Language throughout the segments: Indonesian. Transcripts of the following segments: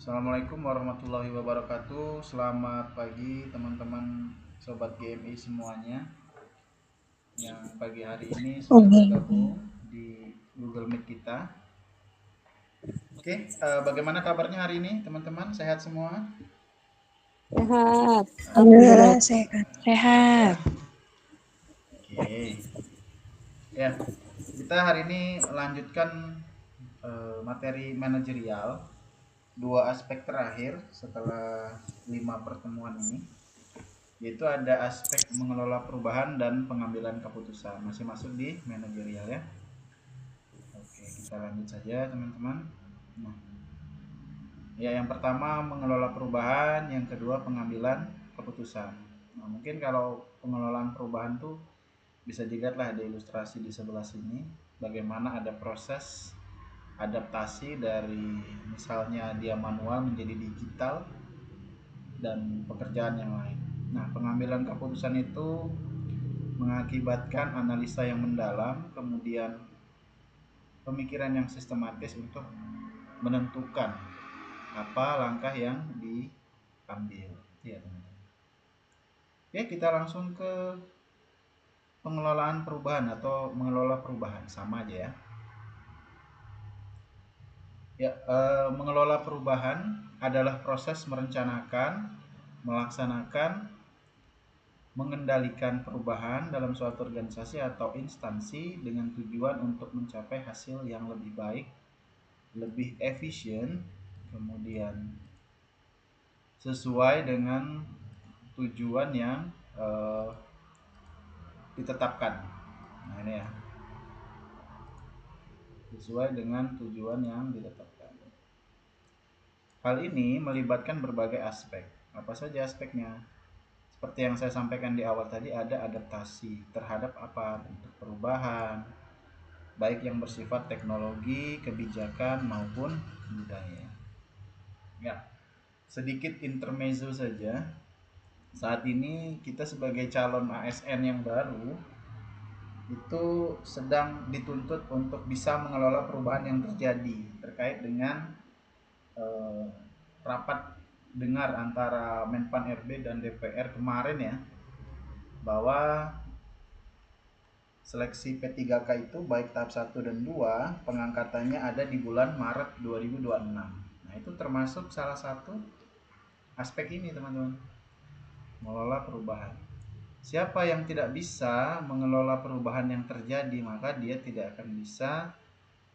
Assalamualaikum warahmatullahi wabarakatuh. Selamat pagi teman-teman Sobat GMI semuanya yang pagi hari ini sudah Oke, bergabung di Google Meet kita. Oke, bagaimana kabarnya hari ini teman-teman? Sehat semua? Sehat. alhamdulillah Alhamdulillah. sehat. Sehat. Oke, ya kita hari ini lanjutkan materi manajerial, dua aspek terakhir setelah 5 pertemuan ini, yaitu ada aspek mengelola perubahan dan pengambilan keputusan, masih masuk di manajerial ya. Oke, kita lanjut saja teman-teman. Nah, ya yang pertama mengelola perubahan, yang kedua pengambilan keputusan. Nah, mungkin kalau pengelolaan perubahan tuh bisa dilihatlah di ilustrasi di sebelah sini, bagaimana ada proses adaptasi dari misalnya dia manual menjadi digital dan pekerjaan yang lain. Nah, pengambilan keputusan itu mengakibatkan analisa yang mendalam, kemudian pemikiran yang sistematis untuk menentukan apa langkah yang diambil. Ya, teman-teman. Ya, kita langsung ke pengelolaan perubahan atau mengelola perubahan, sama aja ya. Ya, mengelola perubahan adalah proses merencanakan, melaksanakan, mengendalikan perubahan dalam suatu organisasi atau instansi dengan tujuan untuk mencapai hasil yang lebih baik, lebih efisien, kemudian sesuai dengan tujuan yang eh, ditetapkan. Nah ini ya, sesuai dengan tujuan yang ditetapkan. Hal ini melibatkan berbagai aspek. Apa saja aspeknya? Seperti yang saya sampaikan di awal tadi, ada adaptasi terhadap apa bentuk perubahan, baik yang bersifat teknologi, kebijakan maupun budaya. Ya, sedikit intermezzo saja. Saat ini kita sebagai calon ASN yang baru itu sedang dituntut untuk bisa mengelola perubahan yang terjadi terkait dengan eh, rapat dengar antara Menpan RB dan DPR kemarin ya, bahwa seleksi P3K itu baik tahap 1 dan 2 pengangkatannya ada di bulan Maret 2026. Nah, itu termasuk salah satu aspek ini, teman-teman. Mengelola perubahan. Siapa yang tidak bisa mengelola perubahan yang terjadi, maka dia tidak akan bisa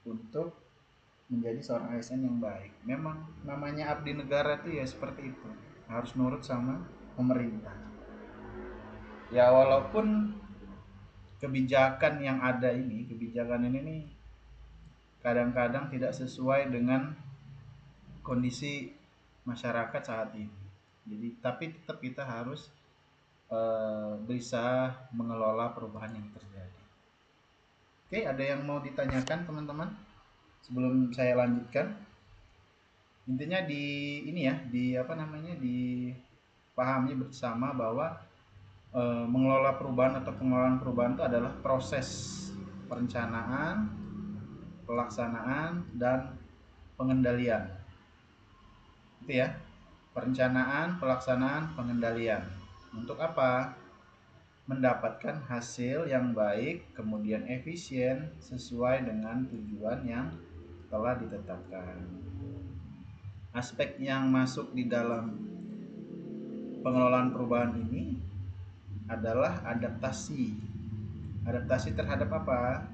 untuk menjadi seorang ASN yang baik. Memang namanya abdi negara itu ya seperti itu. Harus nurut sama pemerintah. Ya walaupun kebijakan yang ada ini, kebijakan ini nih kadang-kadang tidak sesuai dengan kondisi masyarakat saat ini. Jadi tapi tetap kita harus bisa mengelola perubahan yang terjadi. Oke, ada yang mau ditanyakan teman-teman sebelum saya lanjutkan? Intinya di ini ya, di apa namanya, dipahami bersama bahwa mengelola perubahan atau pengelolaan perubahan itu adalah proses perencanaan, pelaksanaan, dan pengendalian. Itu ya, perencanaan, pelaksanaan, pengendalian. Untuk apa? Mendapatkan hasil yang baik, kemudian efisien sesuai dengan tujuan yang telah ditetapkan. Aspek yang masuk di dalam pengelolaan perubahan ini adalah adaptasi. Adaptasi terhadap apa?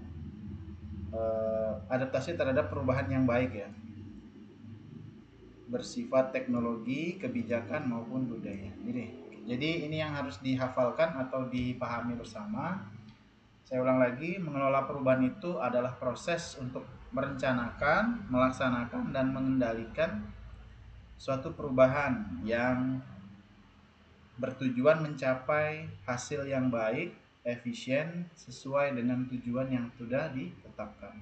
Adaptasi terhadap perubahan yang baik ya, bersifat teknologi, kebijakan maupun budaya. Jadi ini yang harus dihafalkan atau dipahami bersama. Saya ulang lagi, mengelola perubahan itu adalah proses untuk merencanakan, melaksanakan, dan mengendalikan suatu perubahan yang bertujuan mencapai hasil yang baik, efisien, sesuai dengan tujuan yang sudah ditetapkan.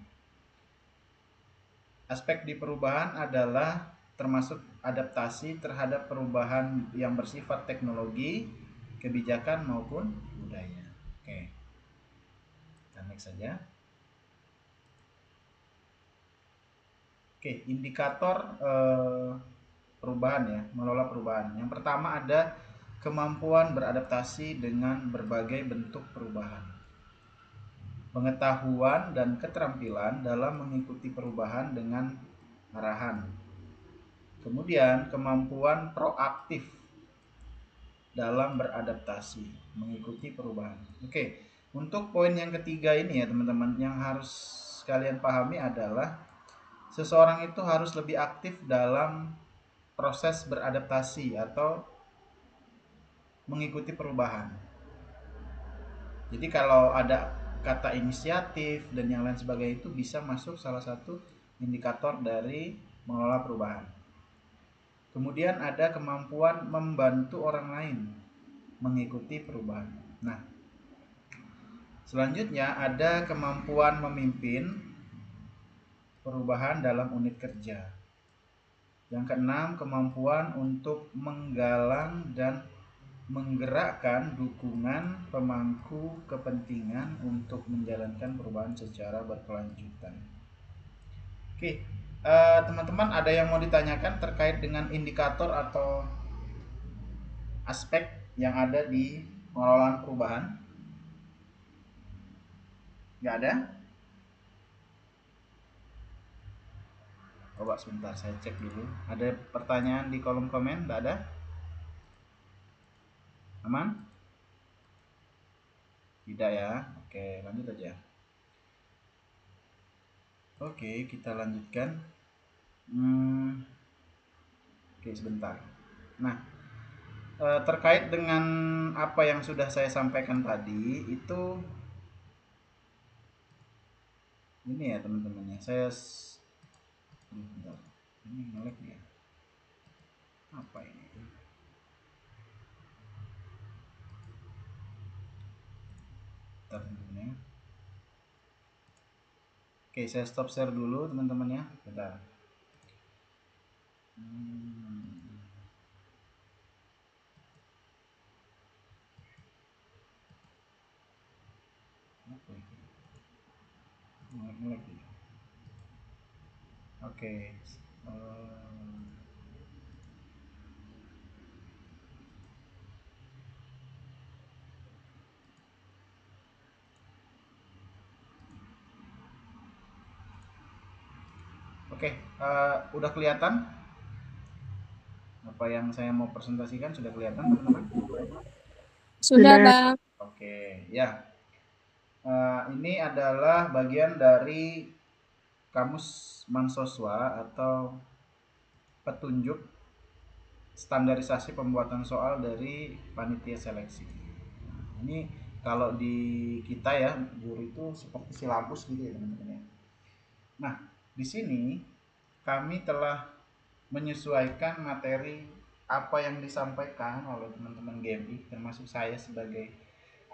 Aspek di perubahan adalah termasuk adaptasi terhadap perubahan yang bersifat teknologi, kebijakan maupun budaya. Oke, kita next saja. Oke, indikator perubahan ya, mengelola perubahan. Yang pertama ada kemampuan beradaptasi dengan berbagai bentuk perubahan. Pengetahuan dan keterampilan dalam mengikuti perubahan dengan arahan. Kemudian kemampuan proaktif dalam beradaptasi, mengikuti perubahan. Oke, untuk poin yang ketiga ini ya teman-teman, yang harus kalian pahami adalah seseorang itu harus lebih aktif dalam proses beradaptasi atau mengikuti perubahan. Jadi kalau ada kata inisiatif dan yang lain sebagainya itu bisa masuk salah satu indikator dari mengelola perubahan. Kemudian ada kemampuan membantu orang lain mengikuti perubahan. Nah, selanjutnya ada kemampuan memimpin perubahan dalam unit kerja. Yang keenam, kemampuan untuk menggalang dan menggerakkan dukungan pemangku kepentingan untuk menjalankan perubahan secara berkelanjutan. Oke, teman-teman ada yang mau ditanyakan terkait dengan indikator atau aspek yang ada di pengelolaan perubahan? Nggak ada? Coba sebentar saya cek dulu. Ada pertanyaan di kolom komen? Nggak ada? Aman? Tidak ya? Oke, lanjut aja. Oke, kita lanjutkan. Oke, sebentar. Nah, terkait dengan apa yang sudah saya sampaikan tadi, itu ini ya teman-teman ya. Bentar. Ini ngelag ya. Apa ini? Bentar teman-teman ya. Oke, saya stop share dulu teman-teman ya. Bentar. Apa ini? Ngelag ya. Oke. Oke, udah kelihatan apa yang saya mau presentasikan, sudah kelihatan teman-teman? Sudah, Bang. Oke, ya. Ini adalah bagian dari kamus Mansoswa atau petunjuk standarisasi pembuatan soal dari panitia seleksi. Ini kalau di kita ya, guru itu seperti silabus gitu ya teman-teman ya. Nah, di sini kami telah menyesuaikan materi apa yang disampaikan oleh teman-teman GMI, termasuk saya sebagai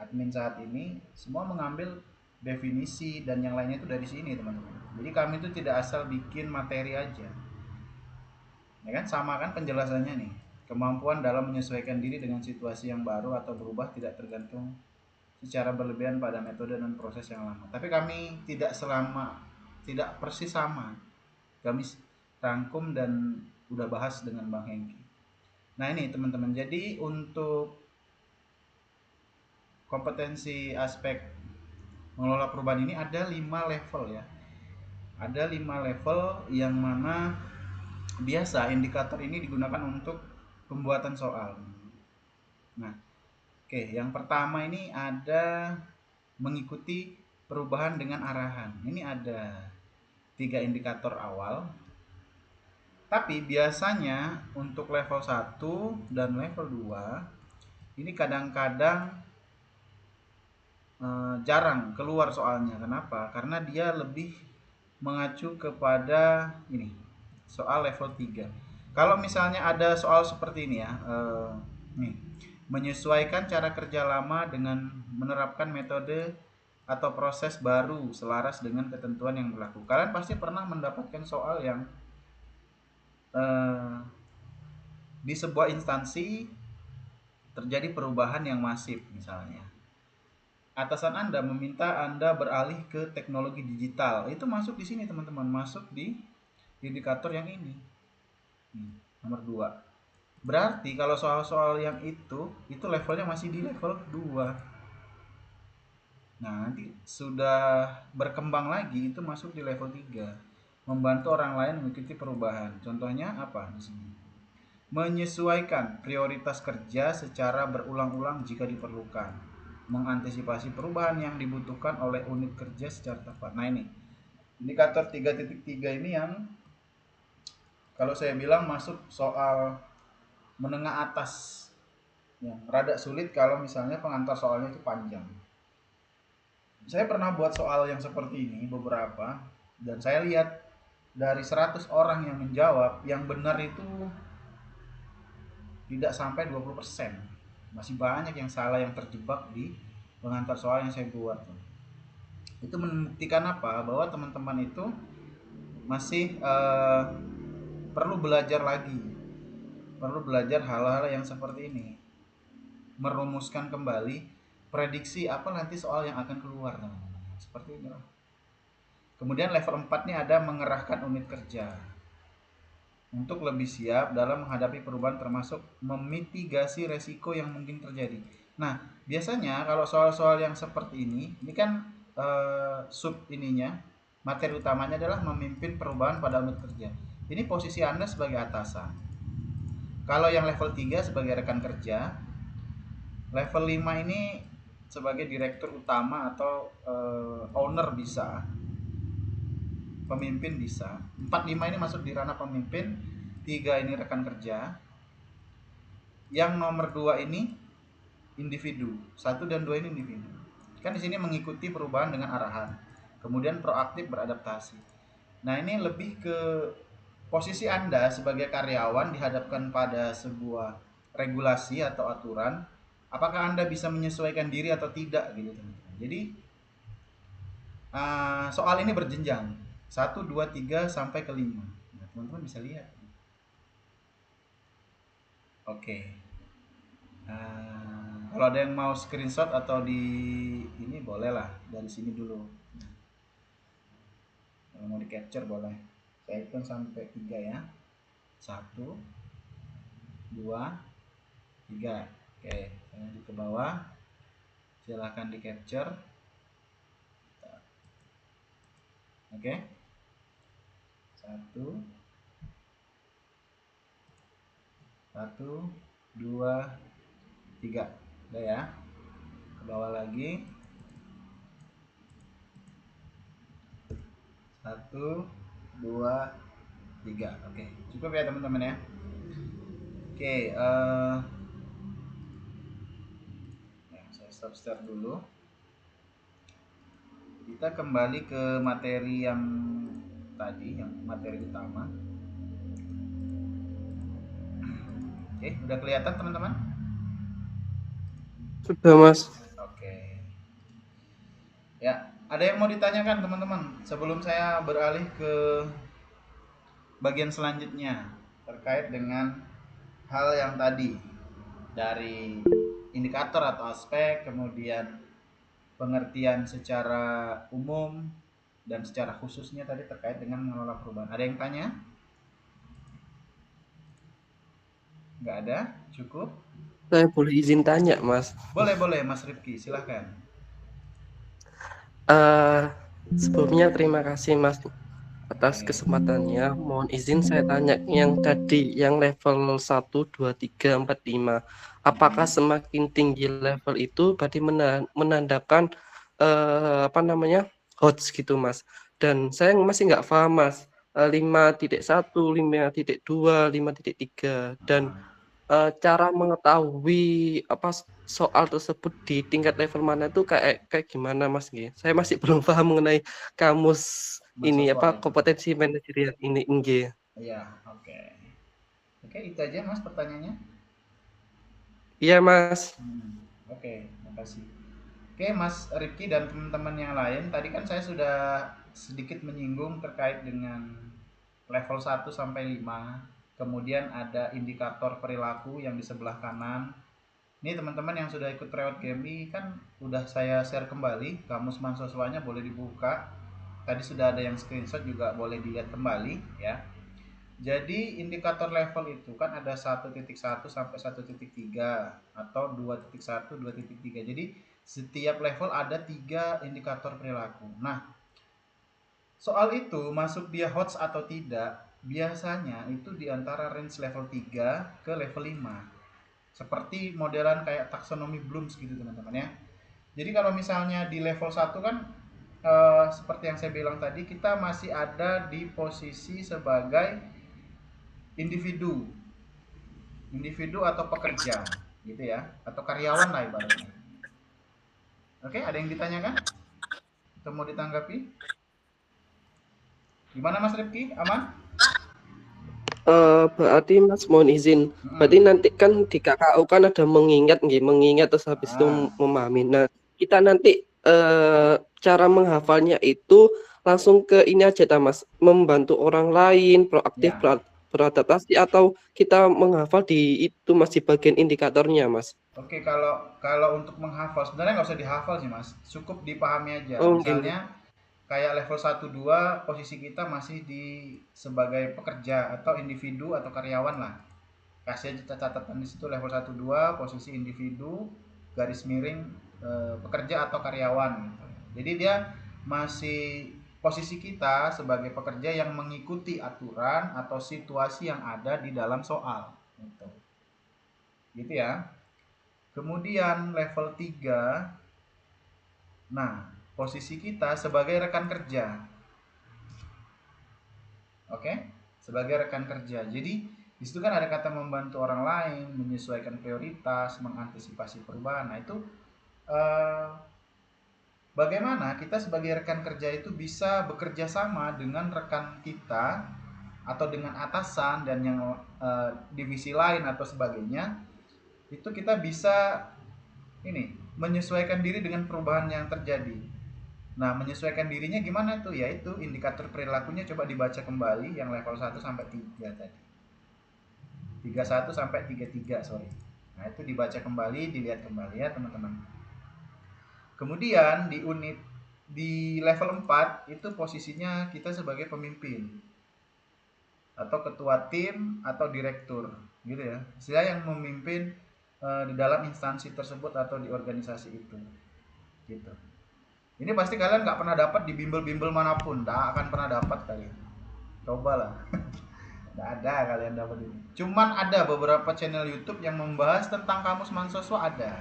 admin saat ini, semua mengambil definisi dan yang lainnya itu dari sini teman-teman. Jadi kami itu tidak asal bikin materi aja, ya kan, sama kan penjelasannya nih. Kemampuan dalam menyesuaikan diri dengan situasi yang baru atau berubah tidak tergantung secara berlebihan pada metode dan proses yang lama. Tapi kami tidak persis sama. Kami rangkum dan udah bahas dengan Bang Hengki. Nah ini teman-teman, jadi untuk kompetensi aspek mengelola perubahan ini ada 5 level ya. Ada 5 level yang mana biasa indikator ini digunakan untuk pembuatan soal. Nah, oke, yang pertama ini ada mengikuti perubahan dengan arahan. Ini ada 3 indikator awal. Tapi biasanya untuk level 1 dan level 2 ini kadang-kadang jarang keluar soalnya. Kenapa? Karena dia lebih mengacu kepada ini, soal level 3. Kalau misalnya ada soal seperti ini ya, nih, menyesuaikan cara kerja lama dengan menerapkan metode atau proses baru selaras dengan ketentuan yang berlaku. Kalian pasti pernah mendapatkan soal yang di sebuah instansi terjadi perubahan yang masif misalnya. Atasan Anda meminta Anda beralih ke teknologi digital. Itu masuk di sini teman-teman, masuk di indikator yang ini. nomor 2. Berarti kalau soal-soal yang itu levelnya masih di level 2. Nah, nanti sudah berkembang lagi itu masuk di level 3. Membantu orang lain mengikuti perubahan. Contohnya apa di sini? Menyesuaikan prioritas kerja secara berulang-ulang jika diperlukan. Mengantisipasi perubahan yang dibutuhkan oleh unit kerja secara tepat. Nah, ini indikator 3.3 ini yang kalau saya bilang masuk soal menengah atas. Yang rada sulit kalau misalnya pengantar soalnya itu panjang. Saya pernah buat soal yang seperti ini beberapa dan saya lihat dari 100 orang yang menjawab, yang benar itu tidak sampai 20%. Masih banyak yang salah, yang terjebak di pengantar soal yang saya buat. Itu membuktikan apa? Bahwa teman-teman itu masih perlu belajar lagi. Perlu belajar hal-hal yang seperti ini. Merumuskan kembali prediksi apa nanti soal yang akan keluar, teman-teman. Seperti ini. Kemudian level 4 ini ada mengerahkan unit kerja untuk lebih siap dalam menghadapi perubahan termasuk memitigasi resiko yang mungkin terjadi. Nah, biasanya kalau soal-soal yang seperti ini kan sub ininya, materi utamanya adalah memimpin perubahan pada unit kerja. Ini posisi Anda sebagai atasan. Kalau yang level 3 sebagai rekan kerja, level 5 ini sebagai direktur utama atau owner bisa, pemimpin bisa. 4 5 ini masuk di ranah pemimpin, 3 ini rekan kerja. Yang nomor 2 ini individu. 1 dan 2 ini individu. Kan di sini mengikuti perubahan dengan arahan. Kemudian proaktif beradaptasi. Nah, ini lebih ke posisi Anda sebagai karyawan dihadapkan pada sebuah regulasi atau aturan, apakah Anda bisa menyesuaikan diri atau tidak gitu, teman-teman. Jadi soal ini berjenjang 1 2 3 sampai ke 5. Nah, teman-teman bisa lihat. Oke. Kalau ada yang mau screenshot atau di ini boleh lah dari sini dulu. Kalau mau di capture boleh. Saya hitung sampai 3 ya. 1 2 3. Oke, saya lanjut ke bawah. Silahkan di capture. Oke. 1 1 2 3. Udah ya. Ke bawah lagi. 1 2 3. Oke, cukup ya teman-teman ya. Oke, saya stop share dulu. Kita kembali ke materi yang tadi, yang materi utama. Oke, udah kelihatan teman-teman? Sudah, Mas. Oke. Ya, ada yang mau ditanyakan teman-teman sebelum saya beralih ke bagian selanjutnya terkait dengan hal yang tadi, dari indikator atau aspek, kemudian pengertian secara umum dan secara khususnya tadi terkait dengan mengelola perubahan. Ada yang tanya? Nggak ada? Cukup? Saya boleh izin tanya, Mas. Boleh Mas Rifki, silahkan. Sebelumnya terima kasih, Mas, atas kesempatannya. Mohon izin saya tanya yang tadi, yang level 1, 2, 3, 4, 5. Apakah semakin tinggi level itu berarti menandakan HOTS gitu, Mas? Dan saya masih nggak paham, Mas. 5.1, 5.2, 5.3 dan cara mengetahui soal tersebut di tingkat level mana itu kayak gimana, Mas? Saya masih belum paham mengenai kamus ini Mahasiswa itu. kompetensi manajerial ini nggih. Iya, oke. Oke, itu aja Mas pertanyaannya. Iya, Mas. Oke, makasih. Oke, Mas Rifki dan teman-teman yang lain, tadi kan saya sudah sedikit menyinggung terkait dengan level 1 sampai 5. Kemudian ada indikator perilaku yang di sebelah kanan. Ini teman-teman yang sudah ikut Reward GMI kan udah saya share kembali, kamus mahasiswanya boleh dibuka. Tadi sudah ada yang screenshot juga boleh dilihat kembali ya. Jadi indikator level itu kan ada 1.1 sampai 1.3 atau 2.1, 2.3. Jadi setiap level ada 3 indikator perilaku. Nah, soal itu masuk dia HOTS atau tidak, biasanya itu di antara range level 3 ke level 5. Seperti modelan kayak taksonomi Bloom's gitu teman-teman ya. Jadi kalau misalnya di level 1 kan seperti yang saya bilang tadi, kita masih ada di posisi sebagai individu individu atau pekerja gitu ya, atau karyawan lah ibaratnya. Oke, ada yang ditanyakan atau mau ditanggapi? Gimana Mas Rifki, aman? Berarti Mas mohon izin. Berarti nanti kan di KKU kan ada mengingat terus habis itu memahami. Nah, kita nanti cara menghafalnya itu langsung ke ini aja Mas, membantu orang lain, proaktif, Ya. beradaptasi, atau kita menghafal di itu masih bagian indikatornya Mas. Oke, kalau untuk menghafal sebenarnya nggak usah dihafal sih Mas, cukup dipahami aja. Oh, gini. Misalnya kayak level 1 2 posisi kita masih di sebagai pekerja atau individu atau karyawan lah. Kasih aja catatan di situ level 1 2 posisi individu garis miring pekerja atau karyawan gitu. Jadi dia masih posisi kita sebagai pekerja yang mengikuti aturan atau situasi yang ada di dalam soal gitu. Gitu ya. Kemudian level 3, nah posisi kita sebagai rekan kerja. Oke, sebagai rekan kerja. Jadi di situ kan ada kata membantu orang lain, menyesuaikan prioritas, mengantisipasi perubahan. Nah, itu eh, bagaimana kita sebagai rekan kerja itu bisa bekerja sama dengan rekan kita atau dengan atasan dan yang divisi lain atau sebagainya. Itu kita bisa ini menyesuaikan diri dengan perubahan yang terjadi. Nah, menyesuaikan dirinya gimana tuh? Yaitu indikator perilakunya coba dibaca kembali yang level 1 sampai 3 tadi. 31 sampai 33, sorry. Nah, itu dibaca kembali, dilihat kembali ya, teman-teman. Kemudian di level 4 itu posisinya kita sebagai pemimpin atau ketua tim atau direktur, gitu ya. Saya yang memimpin di dalam instansi tersebut atau di organisasi itu. Gitu. Ini pasti kalian nggak pernah dapat di bimbel-bimbel manapun, nggak akan pernah dapat kalian. Cobalah. Nggak ada kalian dapat ini. Cuman ada beberapa channel YouTube yang membahas tentang kamus mahasiswa ada.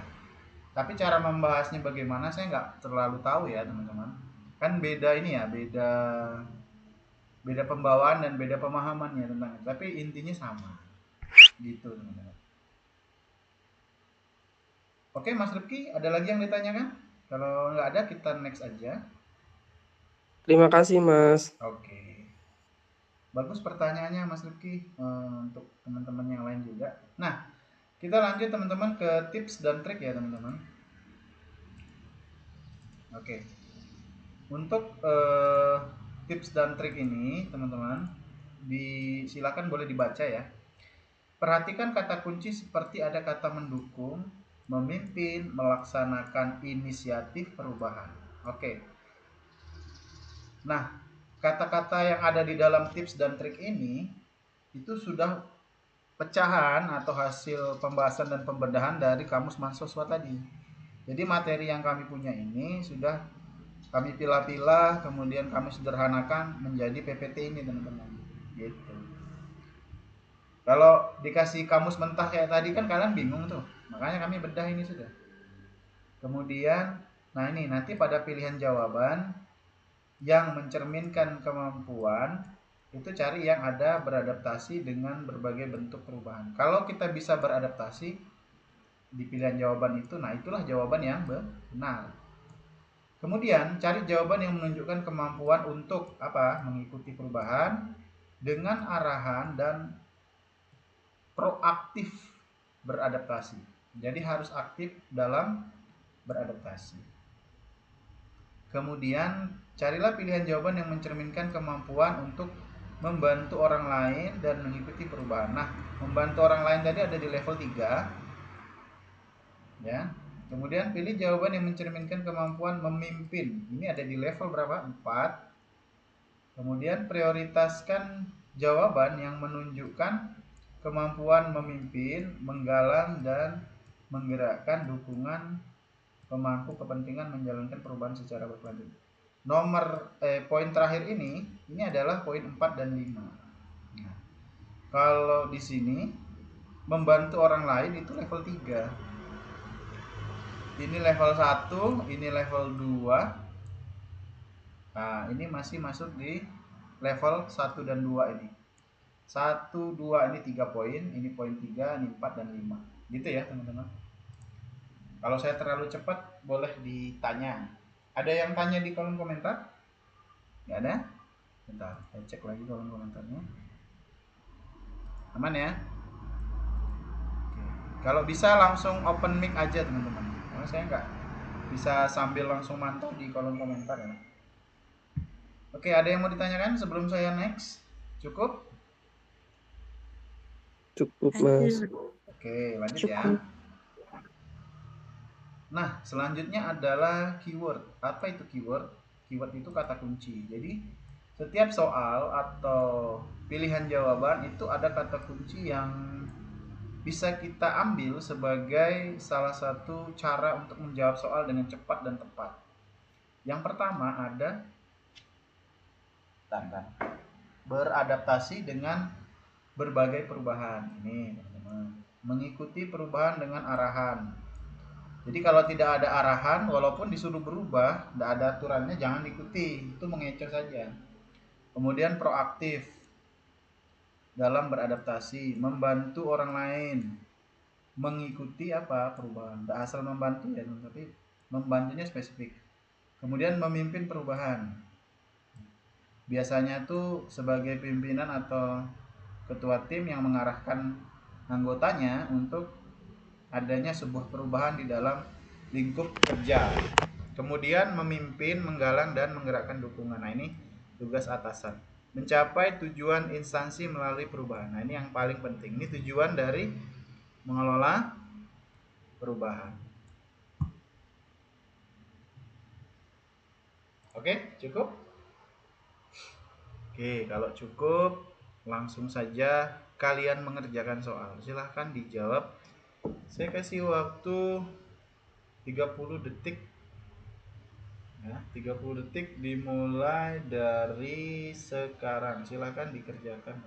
Tapi cara membahasnya bagaimana saya nggak terlalu tahu ya teman-teman. Kan beda ini ya, beda beda pembawaan dan beda pemahamannya tentang itu. Tapi intinya sama. Gitu teman-teman. Oke Mas Rifki, ada lagi yang ditanyakan? Kalau nggak ada kita next aja. Terima kasih Mas. Oke. Bagus pertanyaannya Mas Rifki, untuk teman-teman yang lain juga. Nah, kita lanjut teman-teman ke tips dan trik ya teman-teman. Oke. Untuk tips dan trik ini teman-teman, silakan boleh dibaca ya. Perhatikan kata kunci seperti ada kata mendukung, memimpin, melaksanakan inisiatif perubahan. Oke. Nah, kata-kata yang ada di dalam tips dan trik ini itu sudah pecahan atau hasil pembahasan dan pembedahan dari kamus mahasiswa tadi. Jadi materi yang kami punya ini sudah kami pilah-pilah, kemudian kami sederhanakan menjadi PPT ini teman-teman. Gitu. Kalau dikasih kamus mentah kayak tadi kan kalian bingung tuh. Makanya kami bedah ini sudah. Kemudian, nah ini nanti pada pilihan jawaban yang mencerminkan kemampuan itu cari yang ada beradaptasi dengan berbagai bentuk perubahan. Kalau kita bisa beradaptasi di pilihan jawaban itu, nah itulah jawaban yang benar. Kemudian cari jawaban yang menunjukkan kemampuan untuk apa? Mengikuti perubahan dengan arahan dan proaktif beradaptasi. Jadi harus aktif dalam beradaptasi. Kemudian carilah pilihan jawaban yang mencerminkan kemampuan untuk membantu orang lain dan mengikuti perubahan. Nah, membantu orang lain tadi ada di level 3. Ya. Kemudian pilih jawaban yang mencerminkan kemampuan memimpin. Ini ada di level berapa? 4. Kemudian prioritaskan jawaban yang menunjukkan kemampuan memimpin, menggalang, dan menggerakkan dukungan pemangku kepentingan menjalankan perubahan secara berkelanjutan. Poin terakhir ini adalah poin 4 dan 5. Nah, kalau di sini membantu orang lain itu level 3. Ini level 1, ini level 2. Nah, ini masih masuk di level 1 dan 2 ini. 1, 2 ini 3 poin, ini poin 3, ini 4 dan 5. Gitu ya, teman-teman. Kalau saya terlalu cepat boleh ditanya. Ada yang tanya di kolom komentar? Nggak ada? Bentar, saya cek lagi kolom komentarnya. Aman ya? Oke. Kalau bisa langsung open mic aja teman-teman. Karena saya nggak bisa sambil langsung mantau di kolom komentar ya. Oke, ada yang mau ditanyakan sebelum saya next? Cukup? Cukup, Mas. Oke, lanjut ya. Cukup. Nah, selanjutnya adalah keyword. Apa itu keyword? Keyword itu kata kunci. Jadi, setiap soal atau pilihan jawaban itu ada kata kunci yang bisa kita ambil sebagai salah satu cara untuk menjawab soal dengan cepat dan tepat. Yang pertama ada beradaptasi dengan berbagai perubahan. Ini, teman-teman. Mengikuti perubahan dengan arahan. Jadi kalau tidak ada arahan, walaupun disuruh berubah, tidak ada aturannya, jangan diikuti. Itu mengecoh saja. Kemudian proaktif dalam beradaptasi, membantu orang lain, mengikuti apa perubahan. Tidak asal membantu ya, tapi membantunya spesifik. Kemudian memimpin perubahan. Biasanya tuh sebagai pimpinan atau ketua tim yang mengarahkan anggotanya untuk adanya sebuah perubahan di dalam lingkup kerja. Kemudian memimpin, menggalang, dan menggerakkan dukungan. Nah, ini tugas atasan. Mencapai tujuan instansi melalui perubahan. Nah, ini yang paling penting. Ini tujuan dari mengelola perubahan. Oke, cukup? Oke, kalau cukup, langsung saja kalian mengerjakan soal. Silahkan dijawab. Saya kasih waktu 30 detik. Ya, 30 detik dimulai dari sekarang. Silahkan dikerjakan.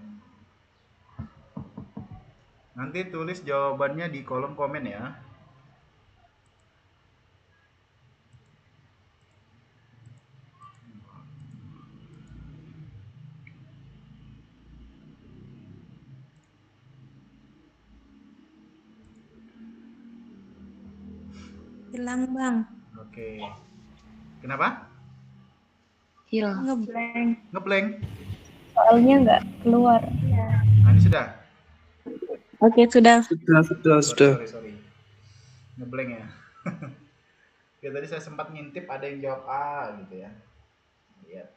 Nanti tulis jawabannya di kolom komen ya. Hilang, Bang. Oke. Kenapa? Hilang. Ngeblank. Ngeblank. Soalnya nggak keluar. Nah, ini sudah. Oke, sudah. Sudah. Sorry. Ngeblank ya. Oke, tadi saya sempat ngintip ada yang jawab A gitu ya. Lihat.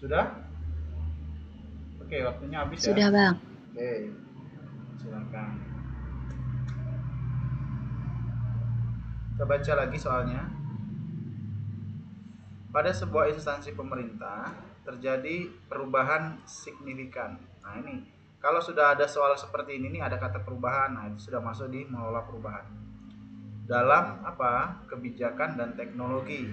Sudah? Oke, waktunya habis ya. Sudah, Bang. Oke. Silakan. Kita baca lagi soalnya. Pada sebuah instansi pemerintah terjadi perubahan signifikan. Nah, ini kalau sudah ada soal seperti ini ada kata perubahan. Nah, itu sudah masuk di mengelola perubahan. Dalam apa? Kebijakan dan teknologi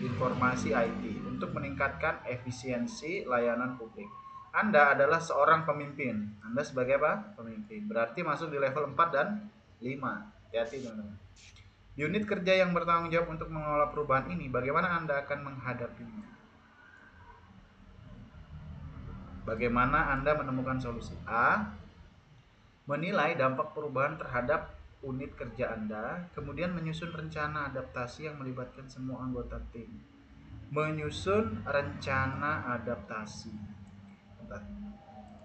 informasi IT untuk meningkatkan efisiensi layanan publik. Anda adalah seorang pemimpin. Anda sebagai apa? Pemimpin. Berarti masuk di level 4 dan 5. Hati-hati, teman-teman. Unit kerja yang bertanggung jawab untuk mengelola perubahan ini, bagaimana Anda akan menghadapinya? Bagaimana Anda menemukan solusi? A. Menilai dampak perubahan terhadap unit kerja Anda, kemudian menyusun rencana adaptasi yang melibatkan semua anggota tim. Menyusun rencana adaptasi.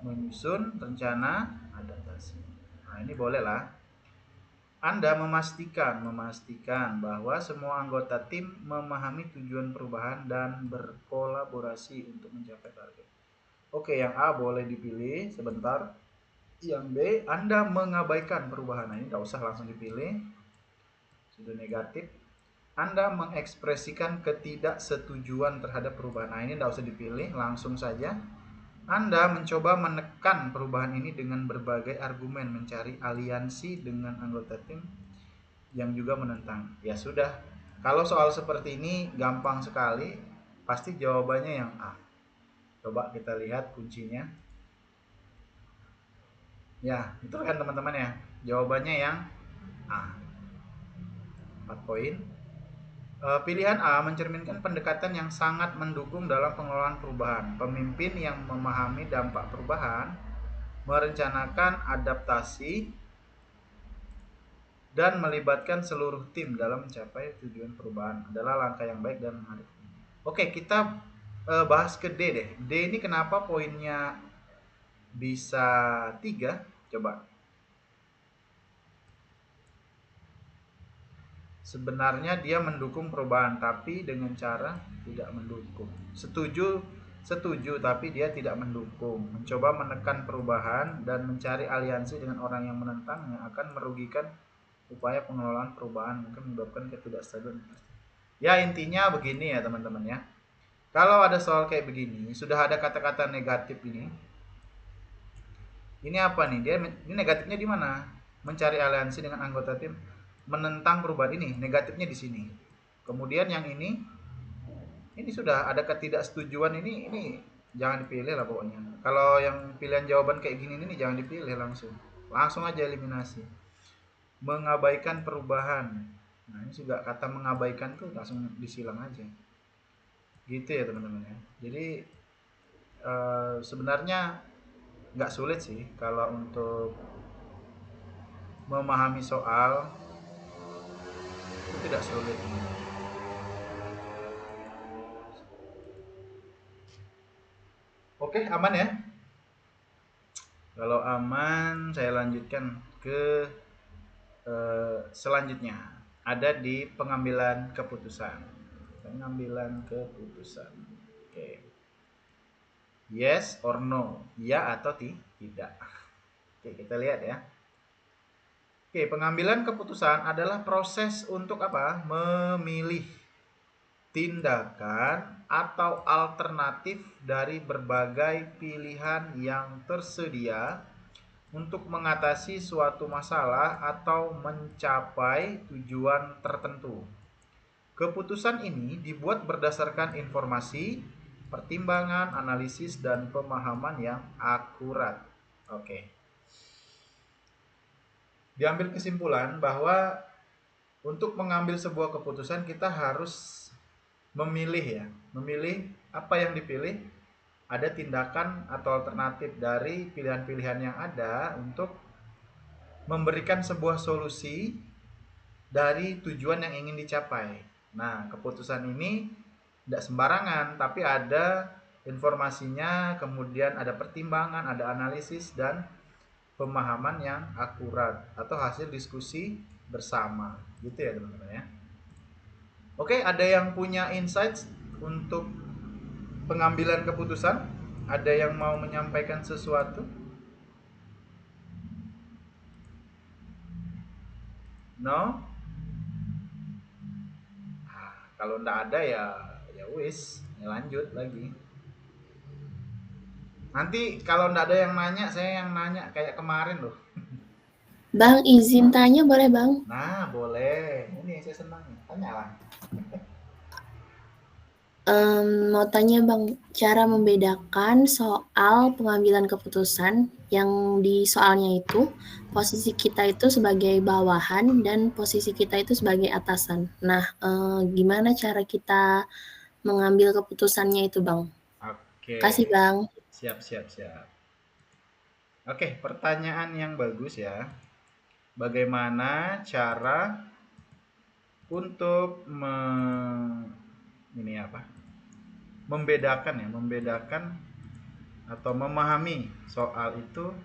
Menyusun rencana adaptasi. Nah, ini boleh lah. Anda memastikan bahwa semua anggota tim memahami tujuan perubahan dan berkolaborasi untuk mencapai target. Oke, yang A boleh dipilih sebentar. Yang B, Anda mengabaikan perubahan. Nah, ini nggak usah langsung dipilih. Sudah negatif. Anda mengekspresikan ketidaksetujuan terhadap perubahan. Nah, ini nggak usah dipilih, langsung saja. Anda mencoba menekan perubahan ini dengan berbagai argumen, mencari aliansi dengan anggota tim yang juga menentang. Ya sudah, kalau soal seperti ini gampang sekali, pasti jawabannya yang A. Coba kita lihat kuncinya. Ya, itu kan teman-teman ya. Jawabannya yang A. 4 poin. Pilihan A mencerminkan pendekatan yang sangat mendukung dalam pengelolaan perubahan. Pemimpin yang memahami dampak perubahan, merencanakan adaptasi, dan melibatkan seluruh tim dalam mencapai tujuan perubahan adalah langkah yang baik dan menarik. Oke, kita bahas ke D deh. D ini kenapa poinnya bisa 3? Coba. Sebenarnya dia mendukung perubahan, tapi dengan cara tidak mendukung. Setuju, tapi dia tidak mendukung. Mencoba menekan perubahan dan mencari aliansi dengan orang yang menentangnya akan merugikan upaya pengelolaan perubahan, mungkin menyebabkan ketidakstabilan. Ya, intinya begini ya teman-teman ya. Kalau ada soal kayak begini, sudah ada kata-kata negatif ini. Ini apa nih? Ini negatifnya di mana? Mencari aliansi dengan anggota tim menentang perubahan, ini negatifnya di sini. Kemudian yang ini sudah ada ketidaksetujuan, ini jangan dipilih lah pokoknya. Kalau yang pilihan jawaban kayak gini ini jangan dipilih langsung aja eliminasi. Mengabaikan perubahan, nah ini juga kata mengabaikan tuh langsung disilang aja gitu ya teman-teman ya. Jadi sebenarnya nggak sulit sih kalau untuk memahami soal, itu tidak sulit. Oke, aman ya. Kalau aman, saya lanjutkan ke selanjutnya. Ada di pengambilan keputusan. Pengambilan keputusan. Oke. Yes or no? Ya atau tidak? Oke, kita lihat ya. Oke, pengambilan keputusan adalah proses untuk apa? Memilih tindakan atau alternatif dari berbagai pilihan yang tersedia untuk mengatasi suatu masalah atau mencapai tujuan tertentu. Keputusan ini dibuat berdasarkan informasi, pertimbangan, analisis, dan pemahaman yang akurat. Oke. Diambil kesimpulan bahwa untuk mengambil sebuah keputusan kita harus memilih ya. Memilih apa yang dipilih, ada tindakan atau alternatif dari pilihan-pilihan yang ada untuk memberikan sebuah solusi dari tujuan yang ingin dicapai. Nah, keputusan ini tidak sembarangan, tapi ada informasinya, kemudian ada pertimbangan, ada analisis, dan pemahaman yang akurat atau hasil diskusi bersama. Gitu ya teman-teman ya. Oke, ada yang punya insights untuk pengambilan keputusan? Ada yang mau menyampaikan sesuatu? No? Kalau ndak ada ya wis, ya lanjut lagi. Nanti kalau ndak ada yang nanya, saya yang nanya kayak kemarin loh. Bang, izin tanya boleh Bang? Nah, boleh. Ini saya senang. Tanya lah. Mau tanya Bang, cara membedakan soal pengambilan keputusan yang di soalnya itu, posisi kita itu sebagai bawahan dan posisi kita itu sebagai atasan. Nah, gimana cara kita mengambil keputusannya itu Bang? Oke. Kasih Bang. Siap, siap, siap. Oke, pertanyaan yang bagus ya. Bagaimana cara untuk membedakan atau memahami soal itu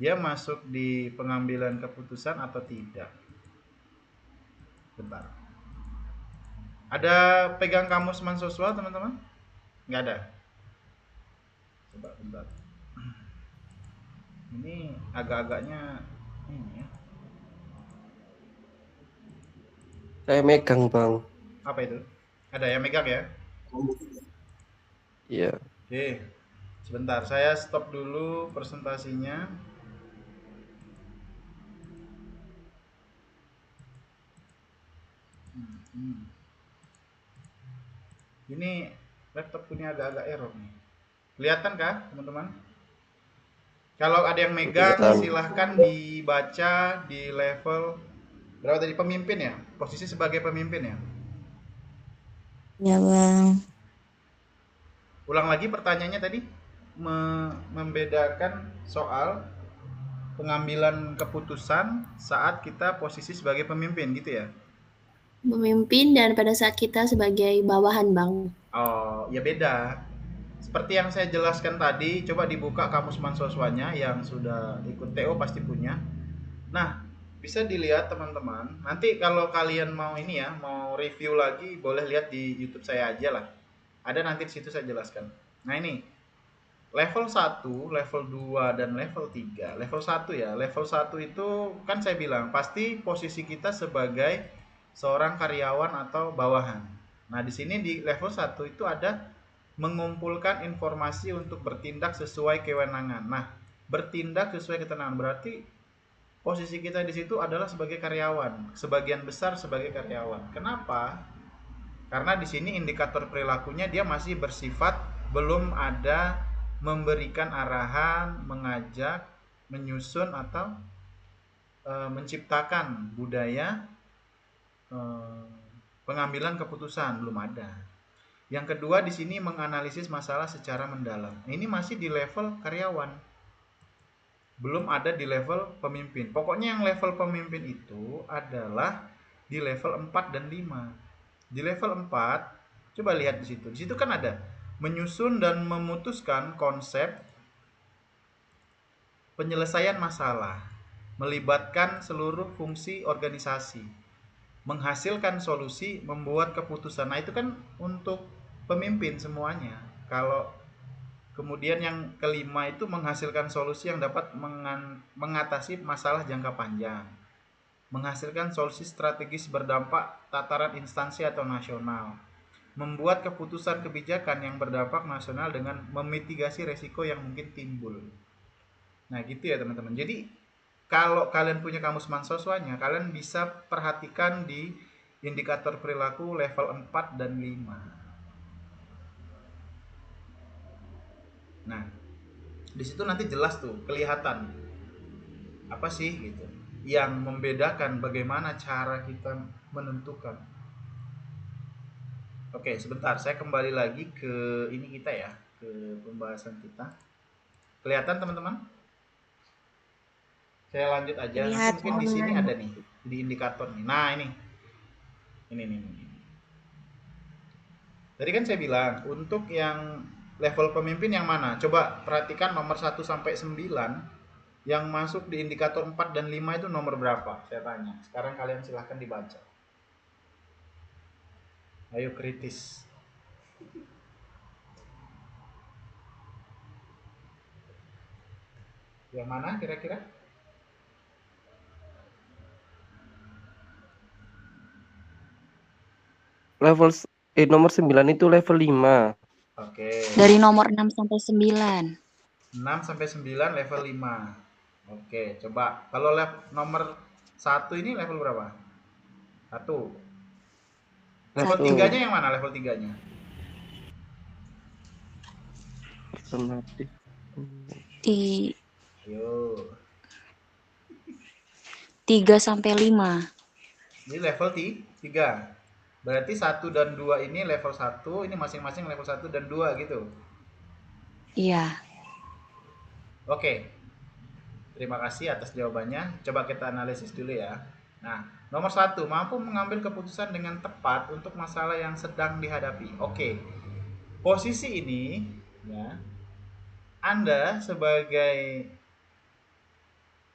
dia masuk di pengambilan keputusan atau tidak. Bentar. Ada pegang kamus Mansoswa teman-teman? Nggak ada. Coba bentar. Ini agak-agaknya ini ya. Saya megang, Bang. Apa itu? Ada yang megang ya? Iya. Oke. Sebentar, saya stop dulu presentasinya. Hmm. Ini laptop punya agak-agak error nih. Kelihatan kah, teman-teman? Kalau ada yang megang, Kelihatan. silahkan dibaca di level berapa tadi, pemimpin ya? Posisi sebagai pemimpin ya? Ya Bang. Ulang lagi pertanyaannya tadi, membedakan soal pengambilan keputusan saat kita posisi sebagai pemimpin gitu ya? Pemimpin dan pada saat kita sebagai bawahan, Bang. Oh, ya beda. Seperti yang saya jelaskan tadi, coba dibuka kamus mahasiswanya yang sudah ikut TO pasti punya. Nah, bisa dilihat teman-teman. Nanti kalau kalian mau ini ya, mau review lagi, boleh lihat di YouTube saya aja lah. Ada nanti di situ saya jelaskan. Nah, ini level 1, level 2 dan level 3. Level 1 ya. Level 1 itu kan saya bilang pasti posisi kita sebagai seorang karyawan atau bawahan. Nah, di sini di level 1 itu ada mengumpulkan informasi untuk bertindak sesuai kewenangan. Nah, bertindak sesuai kewenangan berarti posisi kita di situ adalah sebagai karyawan, sebagian besar sebagai karyawan. Kenapa? Karena di sini indikator perilakunya dia masih bersifat belum ada memberikan arahan, mengajak, menyusun atau menciptakan budaya pengambilan keputusan, belum ada. Yang kedua di sini menganalisis masalah secara mendalam. Ini masih di level karyawan. Belum ada di level pemimpin. Pokoknya yang level pemimpin itu adalah di level 4 dan 5. Di level 4, coba lihat di situ. Di situ kan ada menyusun dan memutuskan konsep penyelesaian masalah, melibatkan seluruh fungsi organisasi, menghasilkan solusi, membuat keputusan. Nah, itu kan untuk pemimpin semuanya. Kalau kemudian yang kelima itu menghasilkan solusi yang dapat mengatasi masalah jangka panjang. Menghasilkan solusi strategis berdampak tataran instansi atau nasional. Membuat keputusan kebijakan yang berdampak nasional dengan memitigasi resiko yang mungkin timbul. Nah, gitu ya teman-teman. Jadi, kalau kalian punya kamus mahasiswanya, kalian bisa perhatikan di indikator perilaku level 4 dan 5. Nah, di situ nanti jelas tuh kelihatan apa sih gitu yang membedakan bagaimana cara kita menentukan. Oke, sebentar saya kembali lagi ke ini kita ya, ke pembahasan kita. Kelihatan teman-teman? Saya lanjut aja. Nanti mungkin di sini Kelihatan. ada nih di indikator nih. Nah, ini. Tadi kan saya bilang untuk yang level pemimpin yang mana? Coba perhatikan nomor 1 sampai 9 yang masuk di indikator 4 dan 5 itu nomor berapa? Saya tanya. Sekarang kalian silahkan dibaca. Ayo kritis. Yang mana kira-kira? Nomor 9 itu level 5. Oke. Dari nomor 6 sampai 9. 6 sampai 9 level 5. Oke, coba kalau nomor 1 ini level berapa? 1. Level 3-nya yang mana level 3-nya? Di Ayo. 3 sampai 5. Ini level 3. Berarti 1 dan 2 ini level 1, ini masing-masing level 1 dan 2 gitu. Iya. Oke. Terima kasih atas jawabannya. Coba kita analisis dulu ya. Nah, nomor 1, mampu mengambil keputusan dengan tepat untuk masalah yang sedang dihadapi. Oke. Posisi ini ya, Anda sebagai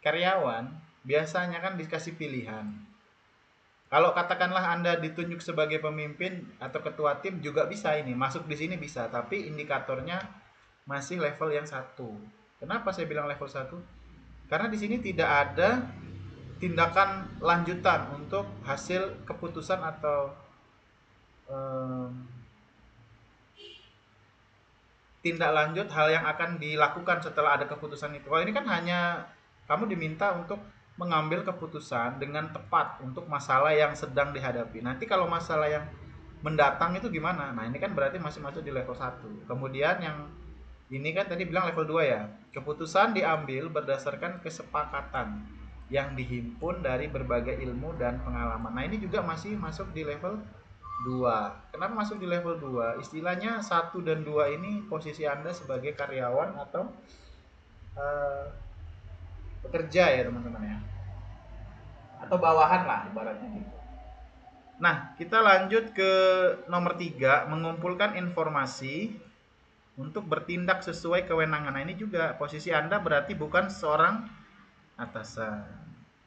karyawan biasanya kan dikasih pilihan. Kalau katakanlah Anda ditunjuk sebagai pemimpin atau ketua tim juga bisa ini, masuk di sini bisa, tapi indikatornya masih level yang 1. Kenapa saya bilang level 1? Karena di sini tidak ada tindakan lanjutan untuk hasil keputusan atau tindak lanjut hal yang akan dilakukan setelah ada keputusan itu. Kalau ini kan hanya kamu diminta untuk mengambil keputusan dengan tepat untuk masalah yang sedang dihadapi. Nanti kalau masalah yang mendatang itu gimana? Nah, ini kan berarti masih masuk di level 1. Kemudian yang ini kan tadi bilang level 2 ya. Keputusan diambil berdasarkan kesepakatan yang dihimpun dari berbagai ilmu dan pengalaman. Nah, ini juga masih masuk di level 2. Kenapa masuk di level 2? Istilahnya 1 dan 2 ini posisi Anda sebagai karyawan atau pekerja ya teman-teman ya. Atau bawahan lah ibaratnya gitu. Nah, kita lanjut ke nomor 3, mengumpulkan informasi untuk bertindak sesuai kewenangan. Nah, ini juga posisi Anda berarti bukan seorang atasan.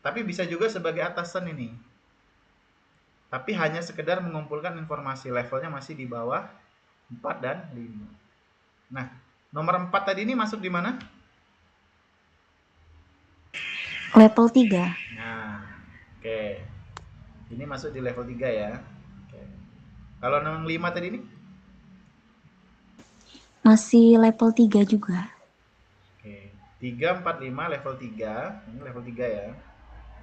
Tapi bisa juga sebagai atasan ini. Tapi hanya sekedar mengumpulkan informasi, levelnya masih di bawah 4 dan 5. Nah, nomor 4 tadi ini masuk di mana? Level 3. Nah, oke. Ini masuk di level 3 ya. Oke. Kalau nomor 5 tadi ini? Masih level 3 juga. Oke. 3, 4, 5 level 3. Ini level 3 ya.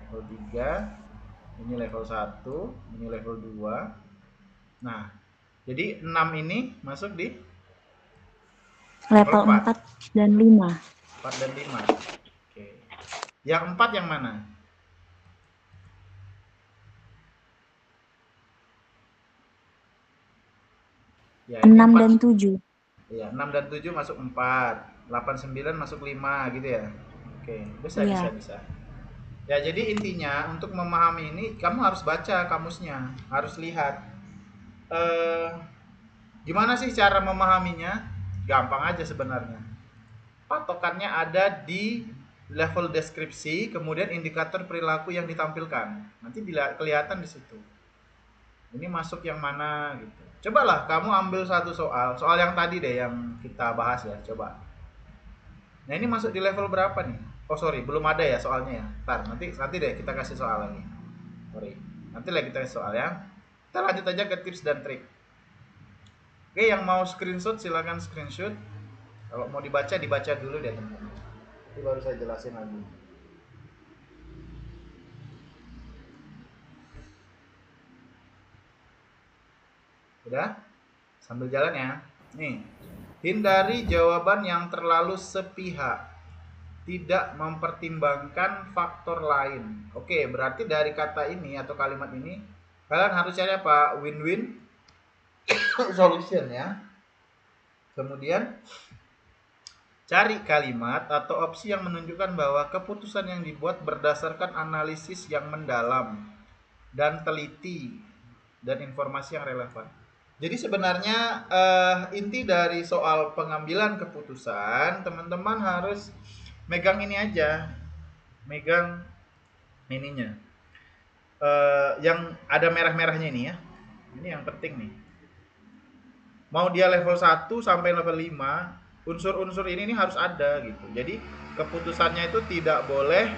Level 3. Ini level 1, ini level 2. Nah, jadi 6 ini masuk di Level 4 dan 5. 4 dan 5. Oke. Yang 4 yang mana? Ya, 6 dan 7. Ya, 6 dan 7 masuk 4. 8, 9 masuk 5 gitu ya. Oke, bisa. Ya, jadi intinya untuk memahami ini kamu harus baca kamusnya, harus lihat. Gimana sih cara memahaminya? Gampang aja sebenarnya. Patokannya ada di level deskripsi, kemudian indikator perilaku yang ditampilkan. Nanti kelihatan di situ. Ini masuk yang mana gitu. Cobalah kamu ambil satu soal yang tadi deh yang kita bahas ya, coba. Nah, ini masuk di level berapa nih? Oh sorry, belum ada ya soalnya ya. Nanti deh kita kasih soal lagi. Sorry, nanti lagi kita kasih soal ya. Kita lanjut aja ke tips dan trik. Oke, yang mau screenshot silakan screenshot. Kalau mau dibaca dulu deh teman-teman. Nanti baru saya jelasin lagi. Udah? Sambil jalan ya. Nih, hindari jawaban yang terlalu sepihak. Tidak mempertimbangkan faktor lain. Oke, berarti dari kata ini atau kalimat ini kalian harus cari apa? Win-win solution ya. Kemudian cari kalimat atau opsi yang menunjukkan bahwa keputusan yang dibuat berdasarkan analisis yang mendalam dan teliti dan informasi yang relevan. Jadi sebenarnya inti dari soal pengambilan keputusan, teman-teman harus megang ini aja, megang ininya, yang ada merah-merahnya ini ya. Ini yang penting nih. Mau dia level 1 sampai level 5, unsur-unsur ini harus ada gitu. Jadi keputusannya itu tidak boleh